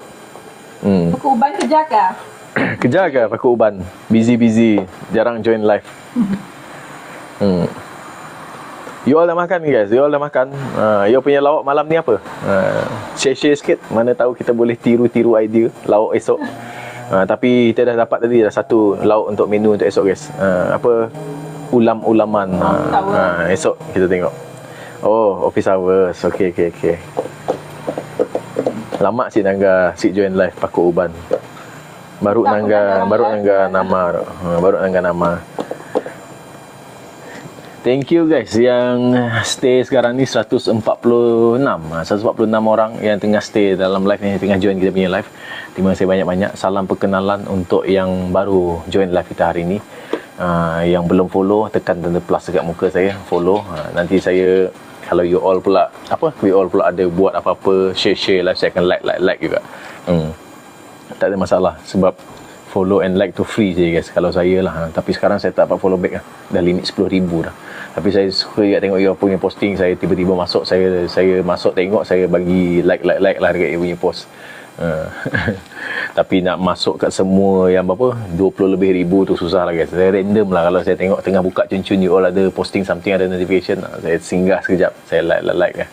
Pakuk Uban kejar ke? Kejar ke Pakuk Uban? Busy. Jarang join live. You all dah makan guys? You all dah makan? You punya lauk malam ni apa? Share sikit. Mana tahu kita boleh tiru idea lauk esok. Tapi kita dah dapat tadi dah satu lauk untuk menu untuk esok guys. Apa? Ulam-ulaman. Esok kita tengok. Oh, office hours. Okay. Lama si nangga join live Pakuk Uban. Baru nangga nama. Thank you guys yang stay sekarang ni 146 orang yang tengah stay dalam live ni, tengah join kita punya live. Terima kasih banyak-banyak. Salam perkenalan untuk yang baru join live kita hari ni. Yang belum follow, tekan tanda plus dekat muka saya, follow. Nanti saya, kalau you all pula ada buat apa-apa, share live, saya akan like juga. Tak ada masalah sebab follow and like tu free je guys kalau saya lah. Tapi sekarang saya tak dapat follow back lah. Dah limit 10,000 dah. Tapi saya suka juga tengok you punya posting. Saya tiba-tiba masuk, saya masuk tengok, saya bagi like lah dekat you punya post. Tapi nak masuk kat semua yang berapa 20 lebih ribu tu susah lah guys. Saya random lah. Kalau saya tengok tengah buka cun-cun you all ada posting something, ada notification, saya singgah sekejap, saya like lah.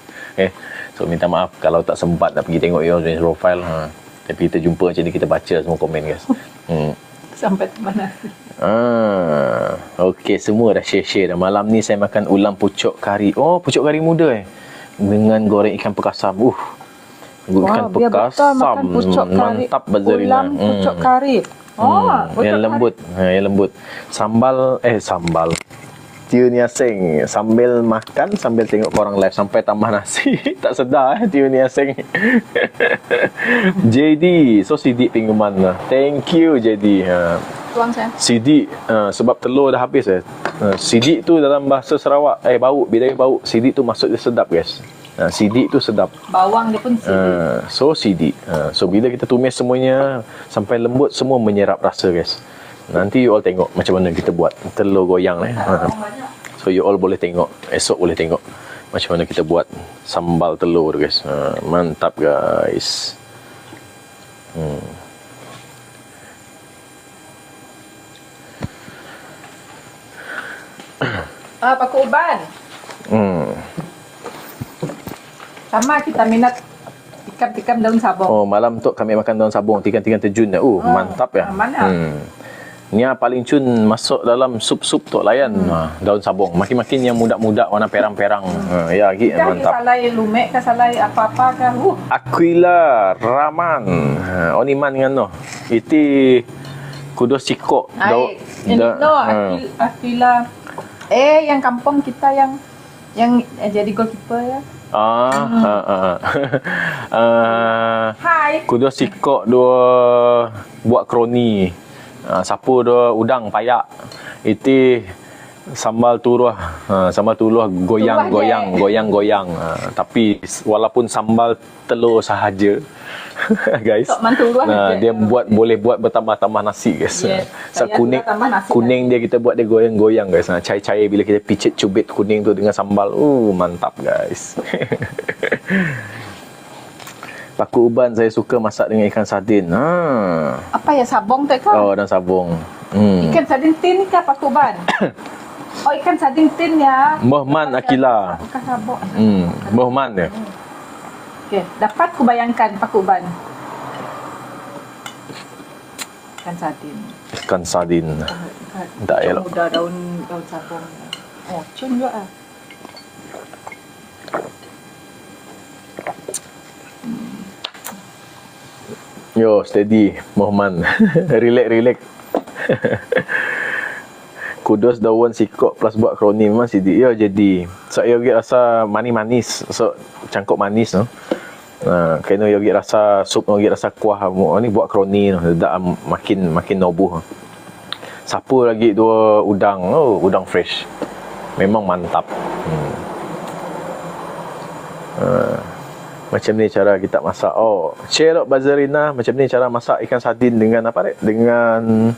So minta maaf kalau tak sempat nak pergi tengok you all punya profile. Tapi kita jumpa macam ni, kita baca semua komen guys. Sampai mana? Okey, semua dah share dah. Malam ni saya makan ulam pucuk kari. Oh, pucuk kari muda dengan goreng ikan pekasam. Ikan pekasam mantap Badzarina. Ulam pucuk kari. Yang lembut. Sambal Tiu Nia Seng sambil makan sambil tengok korang live sampai tambah nasi. Tak sedar Tiu Nia Seng. JD so sidik pingguman lah. Thank you JD. Tuang saya. Sidik sebab telur dah habis sidik tu dalam bahasa Sarawak bau, bidai bau. Sidik tu maksud dia sedap guys. Sidik tu sedap. Bawang dia pun sidik. So sidik. So bila kita tumis semuanya sampai lembut, semua menyerap rasa guys. Nanti you all tengok macam mana kita buat telur goyang So you all boleh tengok, esok boleh tengok macam mana kita buat sambal telur guys. Mantap guys. Pakai uban. Sama kita minat tikam-tikam daun sabong. Oh, malam tu kami makan daun sabong, tikam-tikam terjun. Mantap ya. Mana? Ni paling cun masuk dalam sup-sup tu layan daun sabong. Makin-makin yang muda-muda warna perang-perang. Ya, lagi mantap. Salai lumek ke salai apa-apa ke. Aquila Raman. Oniman ngano. Iti kudos cikok. Aquila. Yang kampung kita yang jadi goalkeeper ya. Hai. Kudos cikok dua buat kroni. Sapu dua udang payak. Iti sambal turuh. Sambal turuh goyang. Tapi walaupun sambal telur sahaja guys. Dia boleh buat bertambah-tambah nasi guys. Yes. Kuning dia kita buat dia goyang-goyang guys. Cair-cair bila kita picit cubit kuning tu dengan sambal. Mantap guys. Paku uban saya suka masak dengan ikan sardin. Apa ya, sabong tu kan? Oh, dan sabong. Ikan sardin tin ke paku uban? Oh, ikan sardin tin ya. Mohman Akila. Bukan sabong. Mohman dia. Okey, dapat ku bayangkan paku uban. Ikan sardin. Ikan sardin. Tak elok. Muda daun sabong. Oh, cun juga ah. Yo, steady, Mohman. Relax. Kudos daun sikok plus buat kroni memang sidik. Ya, jadi. So, yogi rasa manis. So, cangkok manis no. Kena yogi rasa sup, yogi rasa kuah. Ni buat kroni no. Dak makin nobuh. Sapu lagi dua udang. Udang fresh. Memang mantap. Macam ni cara kita masak. Share Bazarina, macam ni cara masak ikan sardin dengan apa dek? Dengan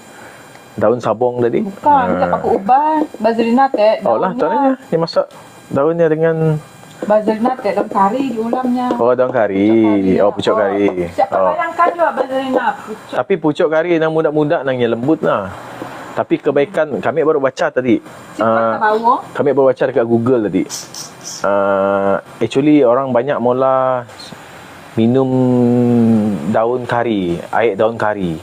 daun sabong tadi. Bukan, kita pakai uban. Bazarina teh. Lah, caranya ni masak daunnya dengan bazarina teh daun kari diulamnya. Daun kari. Pucuk kari. Siapa bayangkan juga bazarina pucuk. Tapi pucuk kari nang muda-muda nang yang lembut lah. Tapi kebaikan kami baru baca tadi. Kami baru baca dekat Google tadi. Actually orang banyak mula minum daun kari, air daun kari.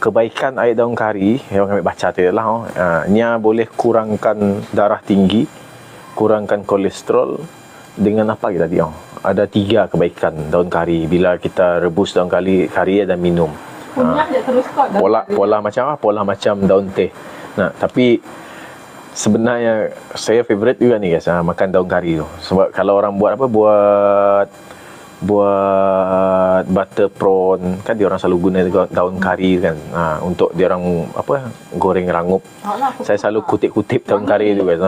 Kebaikan air daun kari yang kami baca tadi lah. Nya boleh kurangkan darah tinggi, kurangkan kolesterol. Dengan apa kita tadi? Ada 3 kebaikan daun kari bila kita rebus daun kari dan minum. Pola macam daun teh. Tapi sebenarnya saya favorite juga ni guys, makan daun kari tu. Sebab kalau orang buat apa, buat butter prawn kan, dia orang selalu guna daun kari kan, untuk dia orang apa, goreng rangup. Saya selalu kutip daun kari tu guys.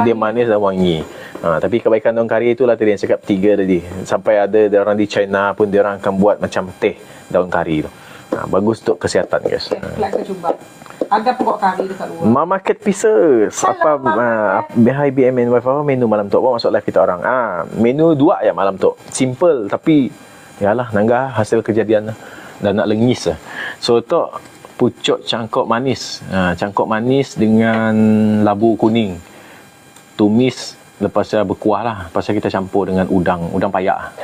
Dia manis dan wangi. Tapi kebaikan daun kari itulah tadi yang cakap 3 tadi. Sampai ada dia orang di China pun dia orang akan buat macam teh daun kari tu. Bagus untuk kesihatan guys. Kita cuba. Ada pokok kari dekat luar. Mama Cat Pieces. Apa behind BMN wifi apa menu malam tu? Bawa masuk live kita orang. Menu 2 ya malam tu. Simple tapi yalah nangga hasil kejadian dan nak lengis lah. So tu pucuk cangkok manis. Cangkok manis dengan labu kuning. Tumis lepas saya berkuah lah. Lepas kita campur dengan udang payak.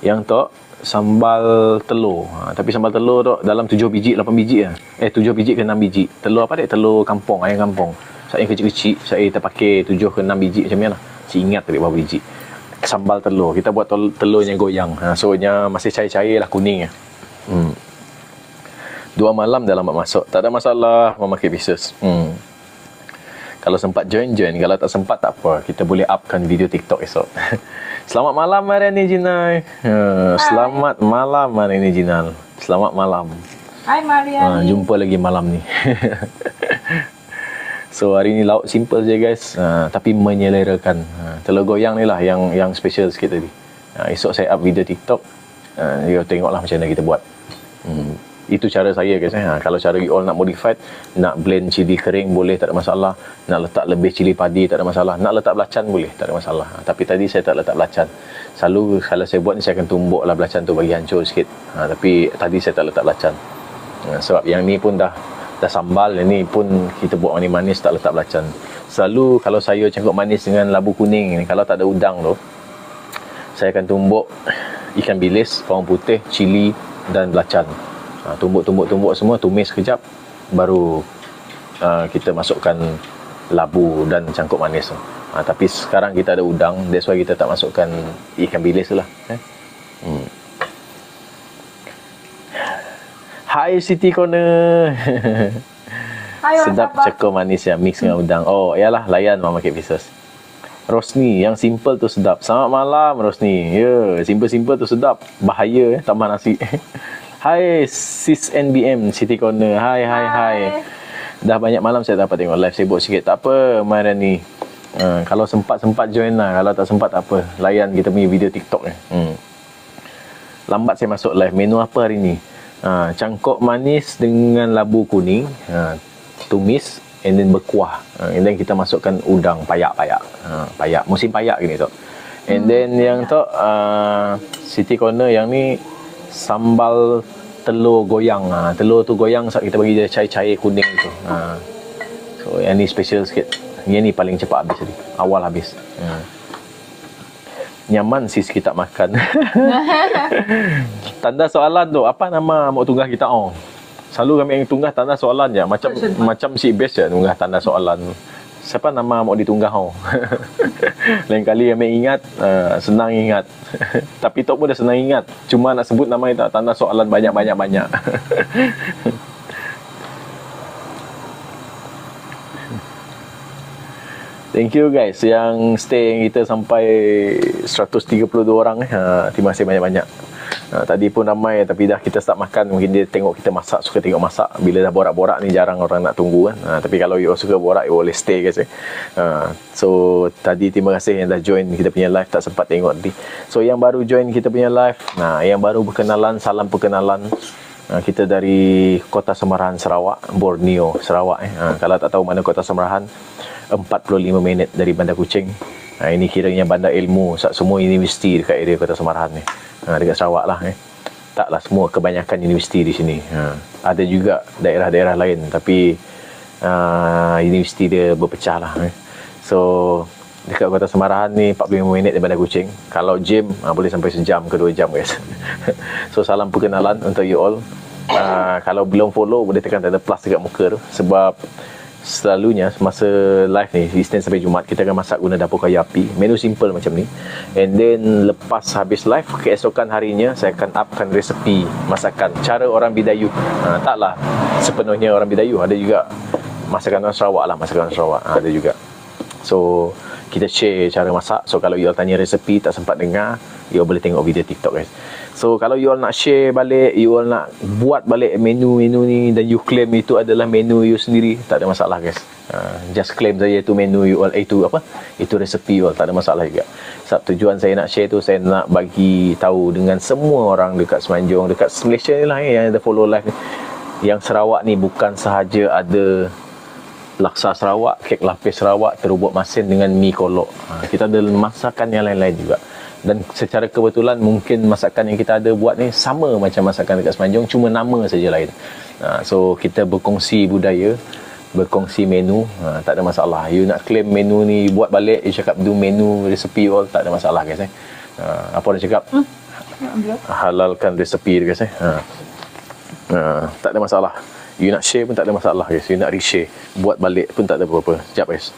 Yang tu sambal telur. Tapi sambal telur tu dalam 7 biji 8 biji lah. 7 biji ke 6 biji. Telur apa dek? Telur kampung, ayam kampung. Saya kecil-kecil, saya terpakai 7 ke 6 biji macam ni lah. Cik ingat tadi berapa biji. Sambal telur. Kita buat telurnya goyang. So nya masih cair-cair lah, kuning lah. 2 malam dah lambat masuk. Tak ada masalah Mama Cat Pieces. Kalau sempat join. Kalau tak sempat tak apa. Kita boleh upkan video TikTok esok. Selamat malam hari ini Jinal. Selamat malam hari ini Jinal. Selamat malam. Hai Mariani. Jumpa lagi malam ni. So hari ni lauk simple je guys. Tapi menyelerakan. Telur goyang ni lah yang special sikit tadi. Esok saya up video TikTok. You tengoklah macam mana kita buat. Itu cara saya guys. Kalau cara you all nak modified, nak blend cili kering boleh, tak ada masalah. Nak letak lebih cili padi tak ada masalah. Nak letak belacan boleh, tak ada masalah. Tapi tadi saya tak letak belacan. Selalu kalau saya buat ni saya akan tumbuk lah belacan tu bagi hancur sikit. Tapi tadi saya tak letak belacan. Sebab yang ni pun dah sambal, yang ni pun kita buat manis-manis tak letak belacan. Selalu kalau sayur cangkok manis dengan labu kuning ni, kalau tak ada udang tu, saya akan tumbuk ikan bilis, bawang putih, cili dan belacan. Tumbuk semua, tumis sekejap, baru kita masukkan labu dan cangkok manis tu. Tapi sekarang kita ada udang, that's why kita tak masukkan ikan bilis lah. Hai Siti Corner. Hai, Sedap cangkok manis ya, mix dengan udang. Oh, iyalah, layan Mama Cake Pieces. Rosni, yang simple tu sedap. Selamat malam Rosni. Ya, simple-simple tu sedap. Bahaya tambah nasi. Hai Sis NBM City Corner. Hai. Dah banyak malam saya dapat tengok live, sibuk sikit. Tak apa Marian ni. Kalau sempat join lah. Kalau tak sempat tak apa. Layan kita punya video TikTok ni. Lambat saya masuk live. Menu apa hari ni? Cangkok manis dengan labu kuning. Tumis and then berkuah. And then kita masukkan udang payak. Payak. Musim payak gini tu. And then yang tu City Corner yang ni sambal telur goyang. Telur tu goyang saat kita bagi dia cair-cair kuning tu. So yang ni special sikit. Yang ni paling cepat habis tadi. Awal habis. Nyaman sis kita makan. Tanda soalan tu, apa nama mak tunggah kita? Selalu kami yang tunggah tanda soalan je. Macam si best je tunggah tanda soalan. Siapa nama mau ditunggah? Lain kali kami ingat, senang ingat. Tapi Tok pun dah senang ingat. Cuma nak sebut nama itu tanda soalan banyak. Thank you guys yang stay kita sampai 132 orang. Terima kasih banyak-banyak. Tadi pun ramai tapi dah kita start makan. Mungkin dia tengok kita masak, suka tengok masak. Bila dah borak-borak ni jarang orang nak tunggu kan. Tapi kalau you suka borak, you boleh stay guys. So tadi terima kasih yang dah join kita punya live, tak sempat tengok tadi. So yang baru join kita punya live, yang baru berkenalan, salam perkenalan. Kita dari Kota Semarahan, Sarawak, Borneo, Sarawak. Kalau tak tahu mana Kota Semarahan, 45 minit dari Bandar Kuching. Ini kiranya bandar ilmu, semua universiti dekat area Kota Semarahan ni. Dekat Sarawak lah. Taklah semua, kebanyakan universiti di sini. Ada juga daerah-daerah lain, tapi universiti dia berpecah lah. So dekat Kota Semarahan ni 45 minit dari Bandar Kuching. Kalau gym boleh sampai sejam ke 2 jam guys. So salam perkenalan untuk you all. Kalau belum follow boleh tekan tanda plus dekat muka tu. Sebab selalunya masa live ni Isnin sampai Jumaat kita akan masak guna dapur kayu api. Menu simple macam ni. And then lepas habis live, keesokan harinya saya akan upkan resepi masakan cara orang Bidayu. Taklah sepenuhnya orang Bidayu, ada juga masakan orang Sarawak lah, masakan orang Sarawak ada juga. So kita share cara masak. So kalau you all tanya resepi tak sempat dengar, you all boleh tengok video TikTok guys. So kalau you all nak share balik, you all nak buat balik menu-menu ni dan you claim itu adalah menu you sendiri, tak ada masalah guys. Just claim saja itu menu you all, itu resepi you all, tak ada masalah juga. Sebab tujuan saya nak share tu, saya nak bagi tahu dengan semua orang dekat Semenanjung, dekat Malaysia ni lah yang ada follow live ni. Yang Sarawak ni bukan sahaja ada laksa Sarawak, kek lapis Sarawak, terubuk masin dengan mi kolok. Kita ada masakan yang lain-lain juga. Dan secara kebetulan mungkin masakan yang kita ada buat ni sama macam masakan dekat Semenanjung, cuma nama saja lain. So kita berkongsi budaya, berkongsi menu, tak ada masalah. You nak claim menu ni buat balik, you cakap do menu resepi all, tak ada masalah guys. Apa dia cakap? Halalkan resepi guys. Tak ada masalah. You nak share pun tak ada masalah guys. You nak reshare, buat balik pun tak ada apa-apa. Sekejap guys,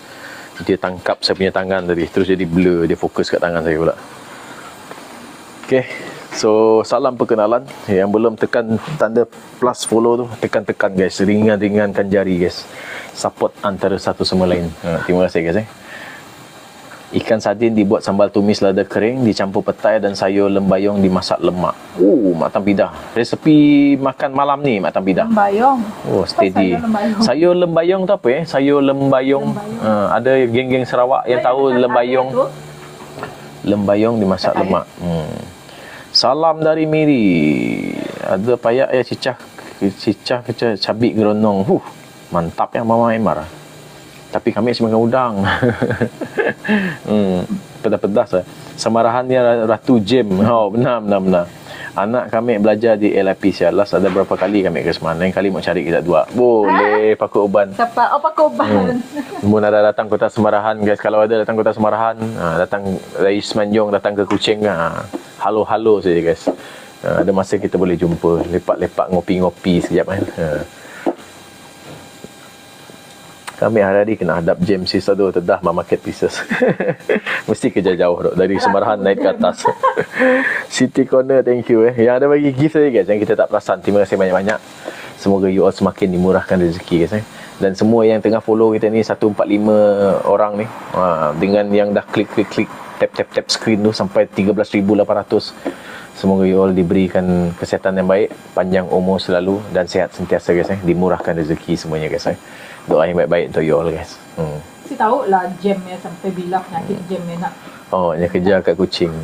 dia tangkap saya punya tangan tadi, terus jadi blur, dia fokus kat tangan saya pula. Okay, so salam perkenalan. Yang belum tekan tanda plus follow tu, tekan-tekan guys, ringan-ringankan jari guys, support antara satu sama lain. Terima kasih guys. Ikan sardin dibuat sambal tumis lada kering, dicampur petai dan sayur lembayong dimasak lemak. Mak Tampidah. Resepi makan malam ni Mak Tampidah. Lembayong. Oh, steady. Sayur lembayong tu apa Sayur lembayong. Ada geng-geng Sarawak yang tahu lembayong. Lembayong dimasak lemak. Salam dari Miri. Ada payak ya cicah cicah kecil cabik geronong. Mantap ya Mama Emar. Tapi kami semakan udang. Pedas-pedas lah. Semarahannya Ratu Jem. Oh, benar. Anak kami belajar di LIP Sialas. Ada berapa kali kami ke Semana. Lain kali mau cari kita dua. Boleh pakai uban. Siapa? Oh, pakai uban. Mun ada datang kota Semarahan guys. Kalau ada datang kota Semarahan, datang dari Semenanjung, datang ke Kuching, halo-halo saja guys. Ada masa kita boleh jumpa, lepak-lepak, ngopi-ngopi sekejap kan. Kami hari-hari kena hadap jam sis tu tedah market pieces. Mesti kerja jauh dok dari Semarahan naik ke atas. City Corner, thank you Yang ada bagi gift saja guys yang kita tak perasan. Terima kasih banyak-banyak. Semoga you all semakin dimurahkan rezeki guys Dan semua yang tengah follow kita ni 145 orang ni, dengan yang dah klik tap screen tu sampai 13,800. Semoga you all diberikan kesihatan yang baik, panjang umur selalu dan sihat sentiasa guys Dimurahkan rezeki semuanya guys Doa yang baik-baik untuk you all guys. Si tahu lah jamnya sampai bila penyakit jamnya nak. Oh, yang kerja kat Kuching.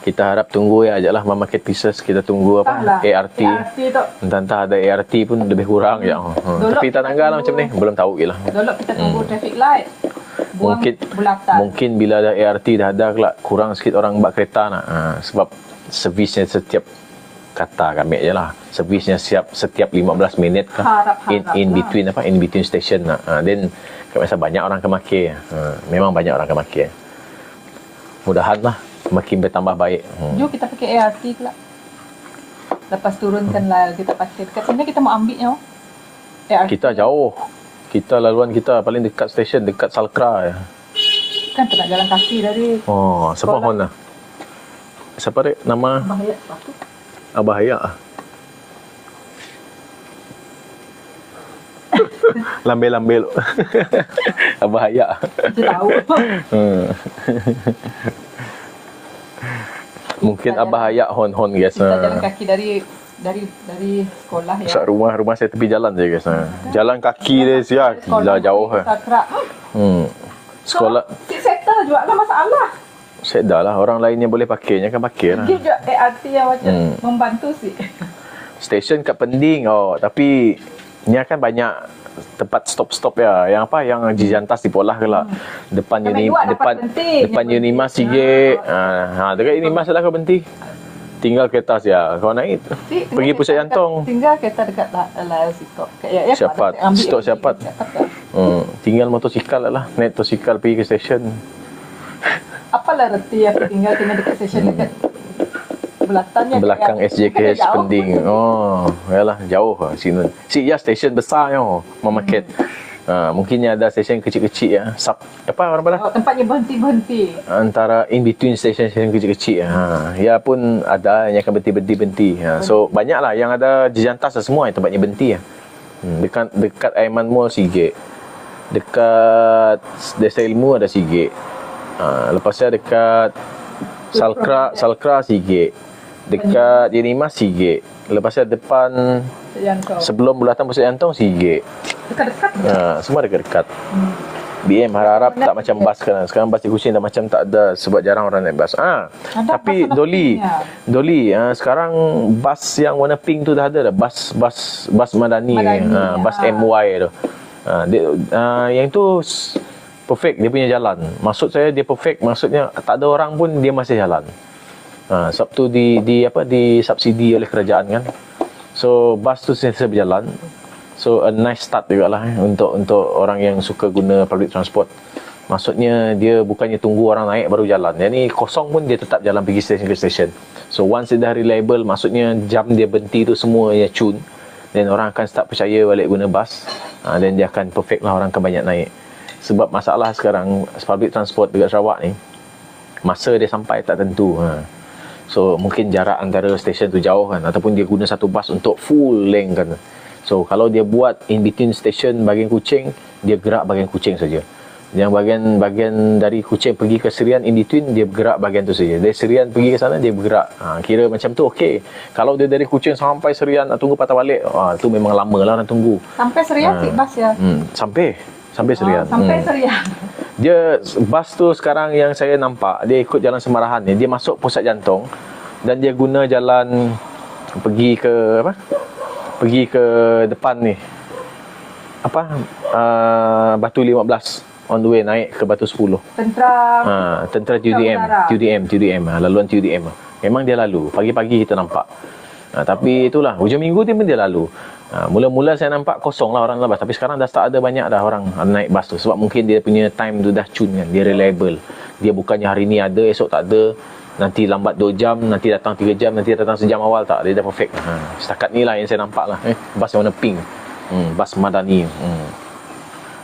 Kita harap tunggu ya ajaklah market pieces. Kita tunggu apa? ART tu. Entah ada ART pun lebih kurang ya. Tapi tak tanggal lah macam ni. Belum tahu je lah. Dulu kita tunggu traffic light. Mungkin bila ada ART dah ada kelak kurang sikit orang bak kereta nak. Sebab servisnya setiap kata kami je lah. Servisnya setiap 15 minit kah? In between station lah. Then kami rasa banyak orang kemakir. Memang banyak orang kemakir. Mudahan lah makin bertambah baik. Jom kita pakai ART pula. Lepas turunkan lah kita pakai. Dekat sini kita mau ambilnya. ART. Kita jauh. Kita laluan kita paling dekat stesen, dekat Salkra ya. Kan tak nak jalan kaki dari. Oh, siapa hon lah? Siapa dek nama? Bahaya sepatu. Abah Hayak. Lambe-lambe lu. Abah Hayak. Dia tahu. Mungkin Abah Hayak hon guys. Kita jalan kaki dari sekolah ya. Sak rumah saya tepi jalan je guys. Jalan kaki dia sia gila jauh. Sekolah. Si settle juga lah masalah. Saya dah lah, orang lain yang boleh pakainya kan pakai lah. Dia juga ART yang macam membantu sih. Stesen kat Pending, tapi ni akan banyak tempat stop ya. Yang apa? Yang Jijantas di Polah ke lah. Depan Unimas sikit. Dekat Unimas lah kau berhenti. Tinggal kereta ya. Kau naik pergi pusat jantung. Tinggal kereta dekat lah stop. Stop siapat. Tinggal motosikal lah. Naik motosikal pergi ke stesen. Apalah reti aku tinggal kena dekat stesen dekat belakang SJKH Pending. Oh, yalah jauh lah sini. Ya stesen besar yo, market. Mungkinnya ada stesen kecil-kecil ya. Apa orang bilang? Tempatnya berhenti. Antara in between stesen kecil-kecil. Ya pun ada yang akan berhenti. So banyaklah yang ada Jijantas semua yang tempatnya berhenti ya. Dekat Aiman Mall sikit. Dekat Desa Ilmu ada sikit. Lepasnya dekat Salkra sikit. Dekat Unimas sikit. Lepasnya depan sebelum bulatan Pusat Jantung sikit. Dekat-dekat. Semua dekat-dekat. BM harap tak macam bas sekarang. Sekarang bas di Kuching dah macam tak ada sebab jarang orang naik bas. Tapi Dolly, sekarang bas yang warna pink tu dah ada dah. Bas Madani. Bas MY tu. Yang tu perfect dia punya jalan. Maksud saya dia perfect, maksudnya tak ada orang pun dia masih jalan. Sebab tu di subsidi oleh kerajaan kan. So bas tu sentiasa berjalan. So a nice start jugalah untuk orang yang suka guna public transport. Maksudnya dia bukannya tunggu orang naik baru jalan. Yang ni kosong pun dia tetap jalan pergi stesen ke stesen. So once dia dah reliable, maksudnya jam dia berhenti tu semua dia tune. Dan orang akan start percaya balik guna bas. Dan dia akan perfect lah, orang akan banyak naik. Sebab masalah sekarang public transport dekat Sarawak ni, masa dia sampai tak tentu. So mungkin jarak antara stesen tu jauh kan, ataupun dia guna satu bas untuk full length kan. So kalau dia buat in between station bahagian Kuching, dia gerak bahagian Kuching saja. Yang bahagian dari Kuching pergi ke Serian in between, dia bergerak bahagian tu saja. Dari Serian pergi ke sana dia bergerak. Kira macam tu okey. Kalau dia dari Kuching sampai Serian nak tunggu patah balik, tu memang lama lah nak tunggu. Sampai Serian bas ya. Sampai Serian. Serian. Dia bas tu sekarang yang saya nampak, dia ikut jalan Semarahan ni. Dia masuk Pusat Jantung dan dia guna jalan pergi pergi ke depan ni. Apa? Batu 15 on the way naik ke Batu 10. Tentera TUDM, laluan TUDM. Memang dia lalu. Pagi-pagi kita nampak. Tapi itulah, hujung minggu dia pun dia lalu. Mula-mula saya nampak kosong lah orang dalam bas. Tapi sekarang dah start ada banyak dah orang naik bas tu. Sebab mungkin dia punya time tu dah cun kan. Dia reliable. Dia bukannya hari ni ada, esok tak ada. Nanti lambat 2 jam, nanti datang 3 jam, nanti datang sejam awal. Tak, dia dah perfect. Setakat ni lah yang saya nampak lah. Bas yang warna pink. Bas Madani.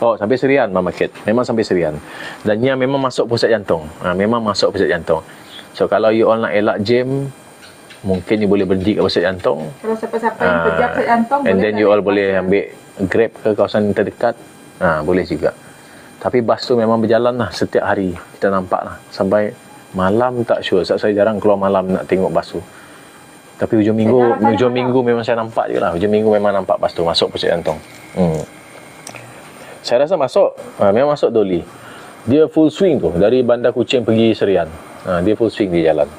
Oh, sampai Serian Mama Kat. Memang sampai Serian. Dan yang memang masuk pusat jantung. Memang masuk pusat jantung. So kalau you all nak elak jam, mungkin you boleh berhenti kat pusat jantung. Kalau siapa-siapa yang kerja pusat jantung, and then you all boleh ambil Grab ke kawasan terdekat. Boleh juga. Tapi bas tu memang berjalan lah setiap hari. Kita nampak lah. Sampai malam tak sure. Sebab saya jarang keluar malam nak tengok bas tu. Tapi hujung minggu memang saya nampak je lah. Hujung minggu memang nampak bas tu masuk pusat jantung. Saya rasa masuk. Memang masuk Doli. Dia full swing tu. Dari Bandar Kuching pergi Serian. Dia full swing di jalan.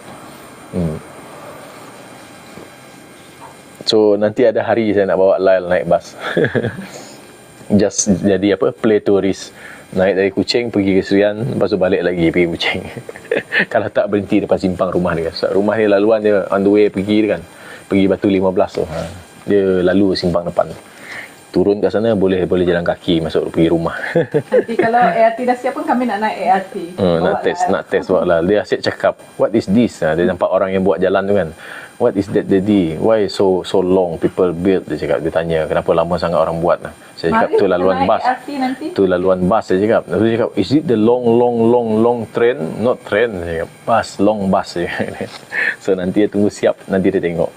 So nanti ada hari saya nak bawa Lyle naik bas. Just jadi apa, play tourist. Naik dari Kuching pergi ke Serian, lepas tu balik lagi pergi Kuching. Kalau tak berhenti depan simpang rumah dia. Rumah dia laluan dia on the way pergi kan. Pergi Batu 15 tu. Dia lalu simpang depan. Turun kat sana boleh jalan kaki masuk pergi rumah. Nanti kalau ART dah siap pun kami nak naik ART. Nak test buat lah. Dia asyik cakap, what is this? Dia nampak orang yang buat jalan tu kan. What is that daddy? Why so long people build? Dia cakap, dia tanya kenapa lama sangat orang buat. Saya cakap tu laluan bas. Tu laluan bas saya cakap. Dia cakap, is it the long train? Not train. Saya cakap, bus, long bus. So nanti dia tunggu siap, nanti dia tengok.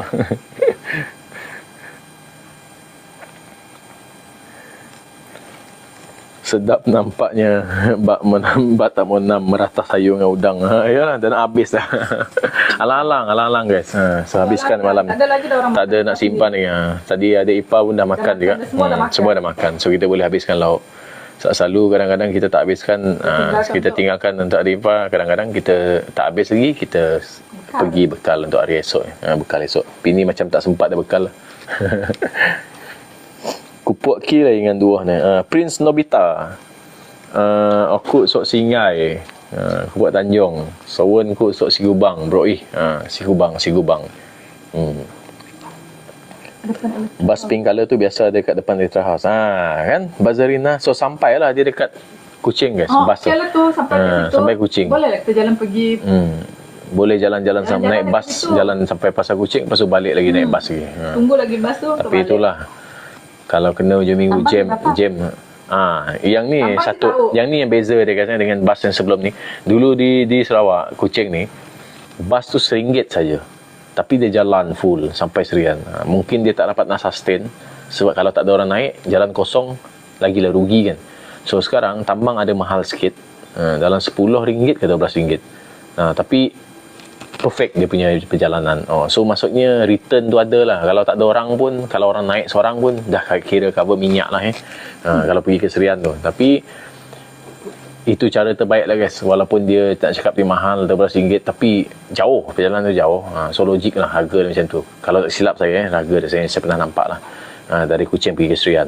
Sedap nampaknya Batak Monam meratas sayur dengan udang. Yalah, dah nak habis dah. Alang-alang guys. So habiskan malam. Tak ada nak simpan lagi. Tadi ada Ipa pun dah makan juga. Semua dah makan. So kita boleh habiskan lauk. Selalu kadang-kadang kita tak habiskan, kita tinggalkan untuk hari Ipa. Kadang-kadang kita tak habis lagi, kita pergi bekal untuk hari esok. Bekal esok. Ini macam tak sempat dah bekal lah. Kupuk ki lah dengan dua ni. Prince Nobita. Aku sok Singai. Kupuk Tanjung. Sawan ku sok Sigubang, bro. Sigubang. Bas pink color tu biasa dekat depan Rita House. Kan? Bazarina. So sampailah dia dekat Kuching guys. Bas tu. Sampai Kuching. Boleh lah kita jalan pergi. Boleh jalan-jalan sampai naik bas, jalan sampai Pasar Kuching, lepas tu balik lagi naik bas lagi. Tunggu lagi bas tu. Tapi itulah. Kalau kena hujung minggu jam. Yang ni yang ni yang beza dia katanya dengan bas yang sebelum ni. Dulu di Sarawak, Kuching ni, bas tu RM1 saja. Tapi dia jalan full sampai Serian. Mungkin dia tak dapat nak sustain sebab kalau tak ada orang naik, jalan kosong lagilah rugi kan. So sekarang tambang ada mahal sikit. Dalam RM10 ke RM12. Tapi perfect dia punya perjalanan. So maksudnya return tu ada lah. Kalau tak ada orang pun, kalau orang naik seorang pun dah kira cover minyak lah kalau pergi ke Serian tu. Tapi itu cara terbaik lah guys. Walaupun dia tak cakap dia mahal RM12, tapi jauh, perjalanan tu jauh. So logik lah harga dia macam tu. Kalau tak silap saya, harga dia saya pernah nampak lah. Dari Kuching pergi ke Serian.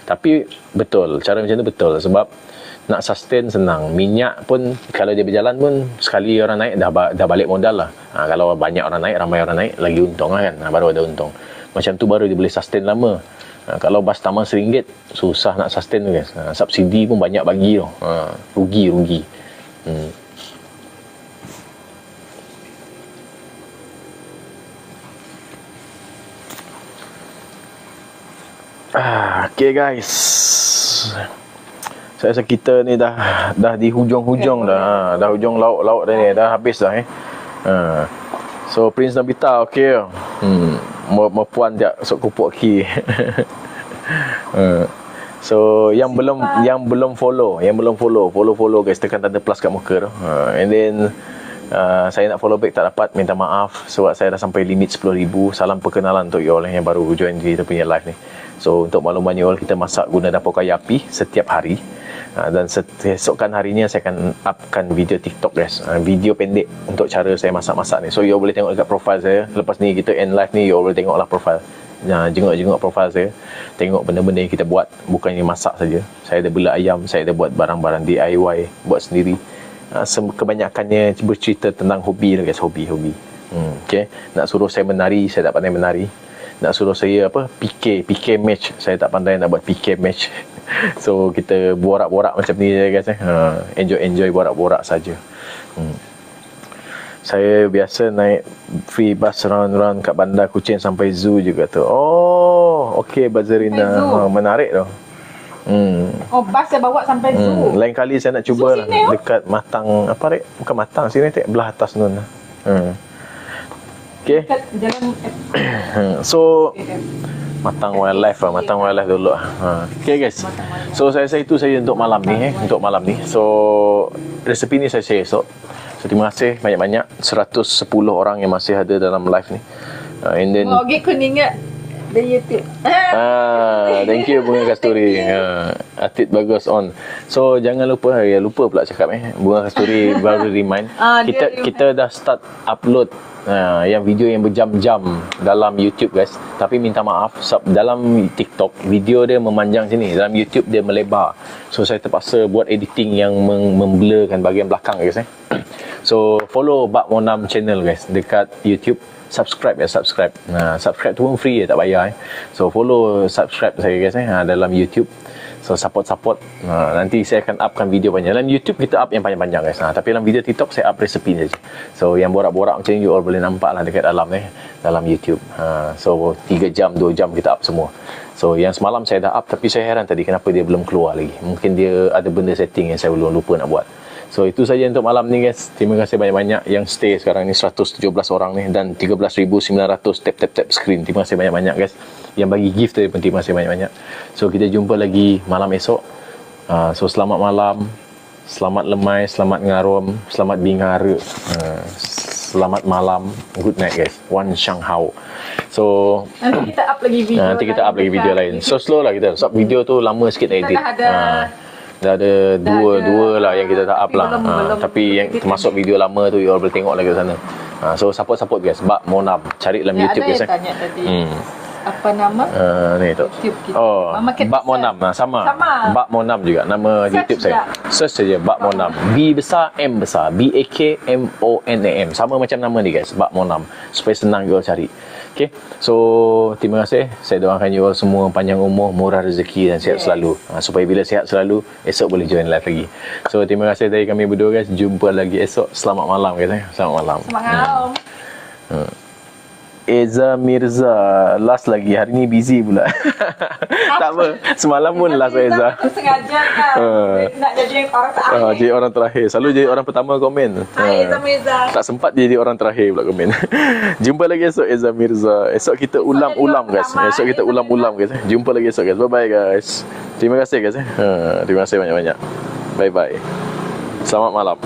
Tapi betul, cara macam tu betul. Sebab nak sustain senang. Minyak pun kalau dia berjalan pun sekali orang naik dah balik modal lah. Kalau banyak orang naik, ramai orang naik, lagi untung lah kan. Baru ada untung. Macam tu baru dia boleh sustain lama. Kalau bas taman RM1 susah nak sustain tu guys. Subsidi pun banyak bagi tu. Rugi. Okay guys, saya rasa kita ni dah di hujung-hujung dah. Dah hujung lauk dah ni. Dah habis dah So Prince Nobita okey. Mau puan jak sok kupuk ki. So yang belum follow guys, tekan tanda plus kat muka tu. And then saya nak follow back tak dapat, minta maaf sebab saya dah sampai limit 10,000. Salam perkenalan untuk you all yang baru join kita punya live ni. So untuk makluman you all, kita masak guna dapur kayu api setiap hari. Dan esokkan harinya saya akan upkan video TikTok guys, video pendek untuk cara saya masak-masak ni. So you all boleh tengok dekat profile saya. Lepas ni kita end live ni, you all boleh tengoklah profile jenguk-jenguk profil saya, tengok benda-benda yang kita buat, bukannya masak saja. Saya ada bela ayam, saya ada buat barang-barang DIY, buat sendiri. Kebanyakannya bercerita tentang hobi lah guys, hobi. Okay. Nak suruh saya menari, saya tak pandai menari. Nak suruh saya PK match, saya tak pandai nak buat PK match. So kita borak-borak macam ni je guys. Enjoy borak-borak saja. Saya biasa naik free bus round-round kat Bandar Kuching sampai zoo juga tu. Oh, okey Bazarina. Menarik tu. Oh, bas saya bawa sampai zoo. Lain kali saya nak cuba lah, dekat Matang apa Rek? Bukan Matang sini Rek, belah atas nun. Okey. Jalan So Matang Wildlife dulu. Okay guys. So saya itu saja untuk malam ni. So resepi ni saya share esok. So terima kasih banyak-banyak 110 orang yang masih ada dalam live ni. And then kuning di YouTube. Thank you Bunga Kasturi. Atit bagus on. So jangan lupa, lupa pula cakap Bunga Kasturi baru remind. Kita dah start upload yang video yang berjam-jam dalam YouTube guys. Tapi minta maaf, dalam TikTok video dia memanjang sini, dalam YouTube dia melebar. So saya terpaksa buat editing yang memblurkan bahagian belakang guys. So follow Bak Monam channel guys dekat YouTube. Subscribe. Subscribe tu pun free tak bayar. So follow, subscribe saya guys dalam YouTube. So support. Nanti saya akan upkan video panjang. Dalam YouTube kita up yang panjang-panjang guys. Tapi dalam video TikTok saya up resepi saja. So yang borak-borak macam ni you all boleh nampak lah dekat dalam YouTube. So 3 jam 2 jam kita up semua. So yang semalam saya dah up, tapi saya heran tadi kenapa dia belum keluar lagi. Mungkin dia ada benda setting yang saya belum lupa nak buat. So itu saja untuk malam ni guys. Terima kasih banyak-banyak yang stay sekarang ni, 117 orang ni dan 13,900 tap screen. Terima kasih banyak-banyak guys. Yang bagi gift tadi pun terima kasih banyak-banyak. So kita jumpa lagi malam esok. So selamat malam, selamat lemai, selamat ngarom, selamat bingara, selamat malam, good night guys. Wan Shang Hao. So nanti kita up lagi video lain. So slow lah kita. Sebab video tu lama sikit edit. Dah ada dua lah yang kita tak up lah. Tapi yang termasuk video lama tu you all boleh tengok lagi sana. So support guys. Bak Monam, cari dalam YouTube guys. Tanya tadi. Apa nama? Ni tu. Bak Monam. Sama. Bak Monam juga nama YouTube saya. Search saja Bak Monam. B besar M besar. BAKMONAM. Sama macam nama ni guys. Bak Monam. Supaya senang you all cari. Okay. So terima kasih. Saya doakan you all semua panjang umur, murah rezeki dan sihat selalu. Supaya bila sihat selalu, esok boleh join live lagi. So terima kasih dari kami berdua guys. Jumpa lagi esok. Selamat malam guys. Selamat malam. Eza Mirza last lagi. Hari ni busy pula. Tak apa. Semalam pun last Eza. Sengaja kan. Nak jadi orang terakhir. Jadi orang terakhir. Selalu jadi orang pertama komen. Eza Mirza. Tak sempat jadi orang terakhir pula komen. Jumpa lagi esok Eza Mirza. Esok kita ulam-ulam guys. Esok kita ulam-ulam guys. Jumpa lagi esok guys. Bye bye guys. Terima kasih guys. Terima kasih banyak-banyak. Bye bye. Selamat malam.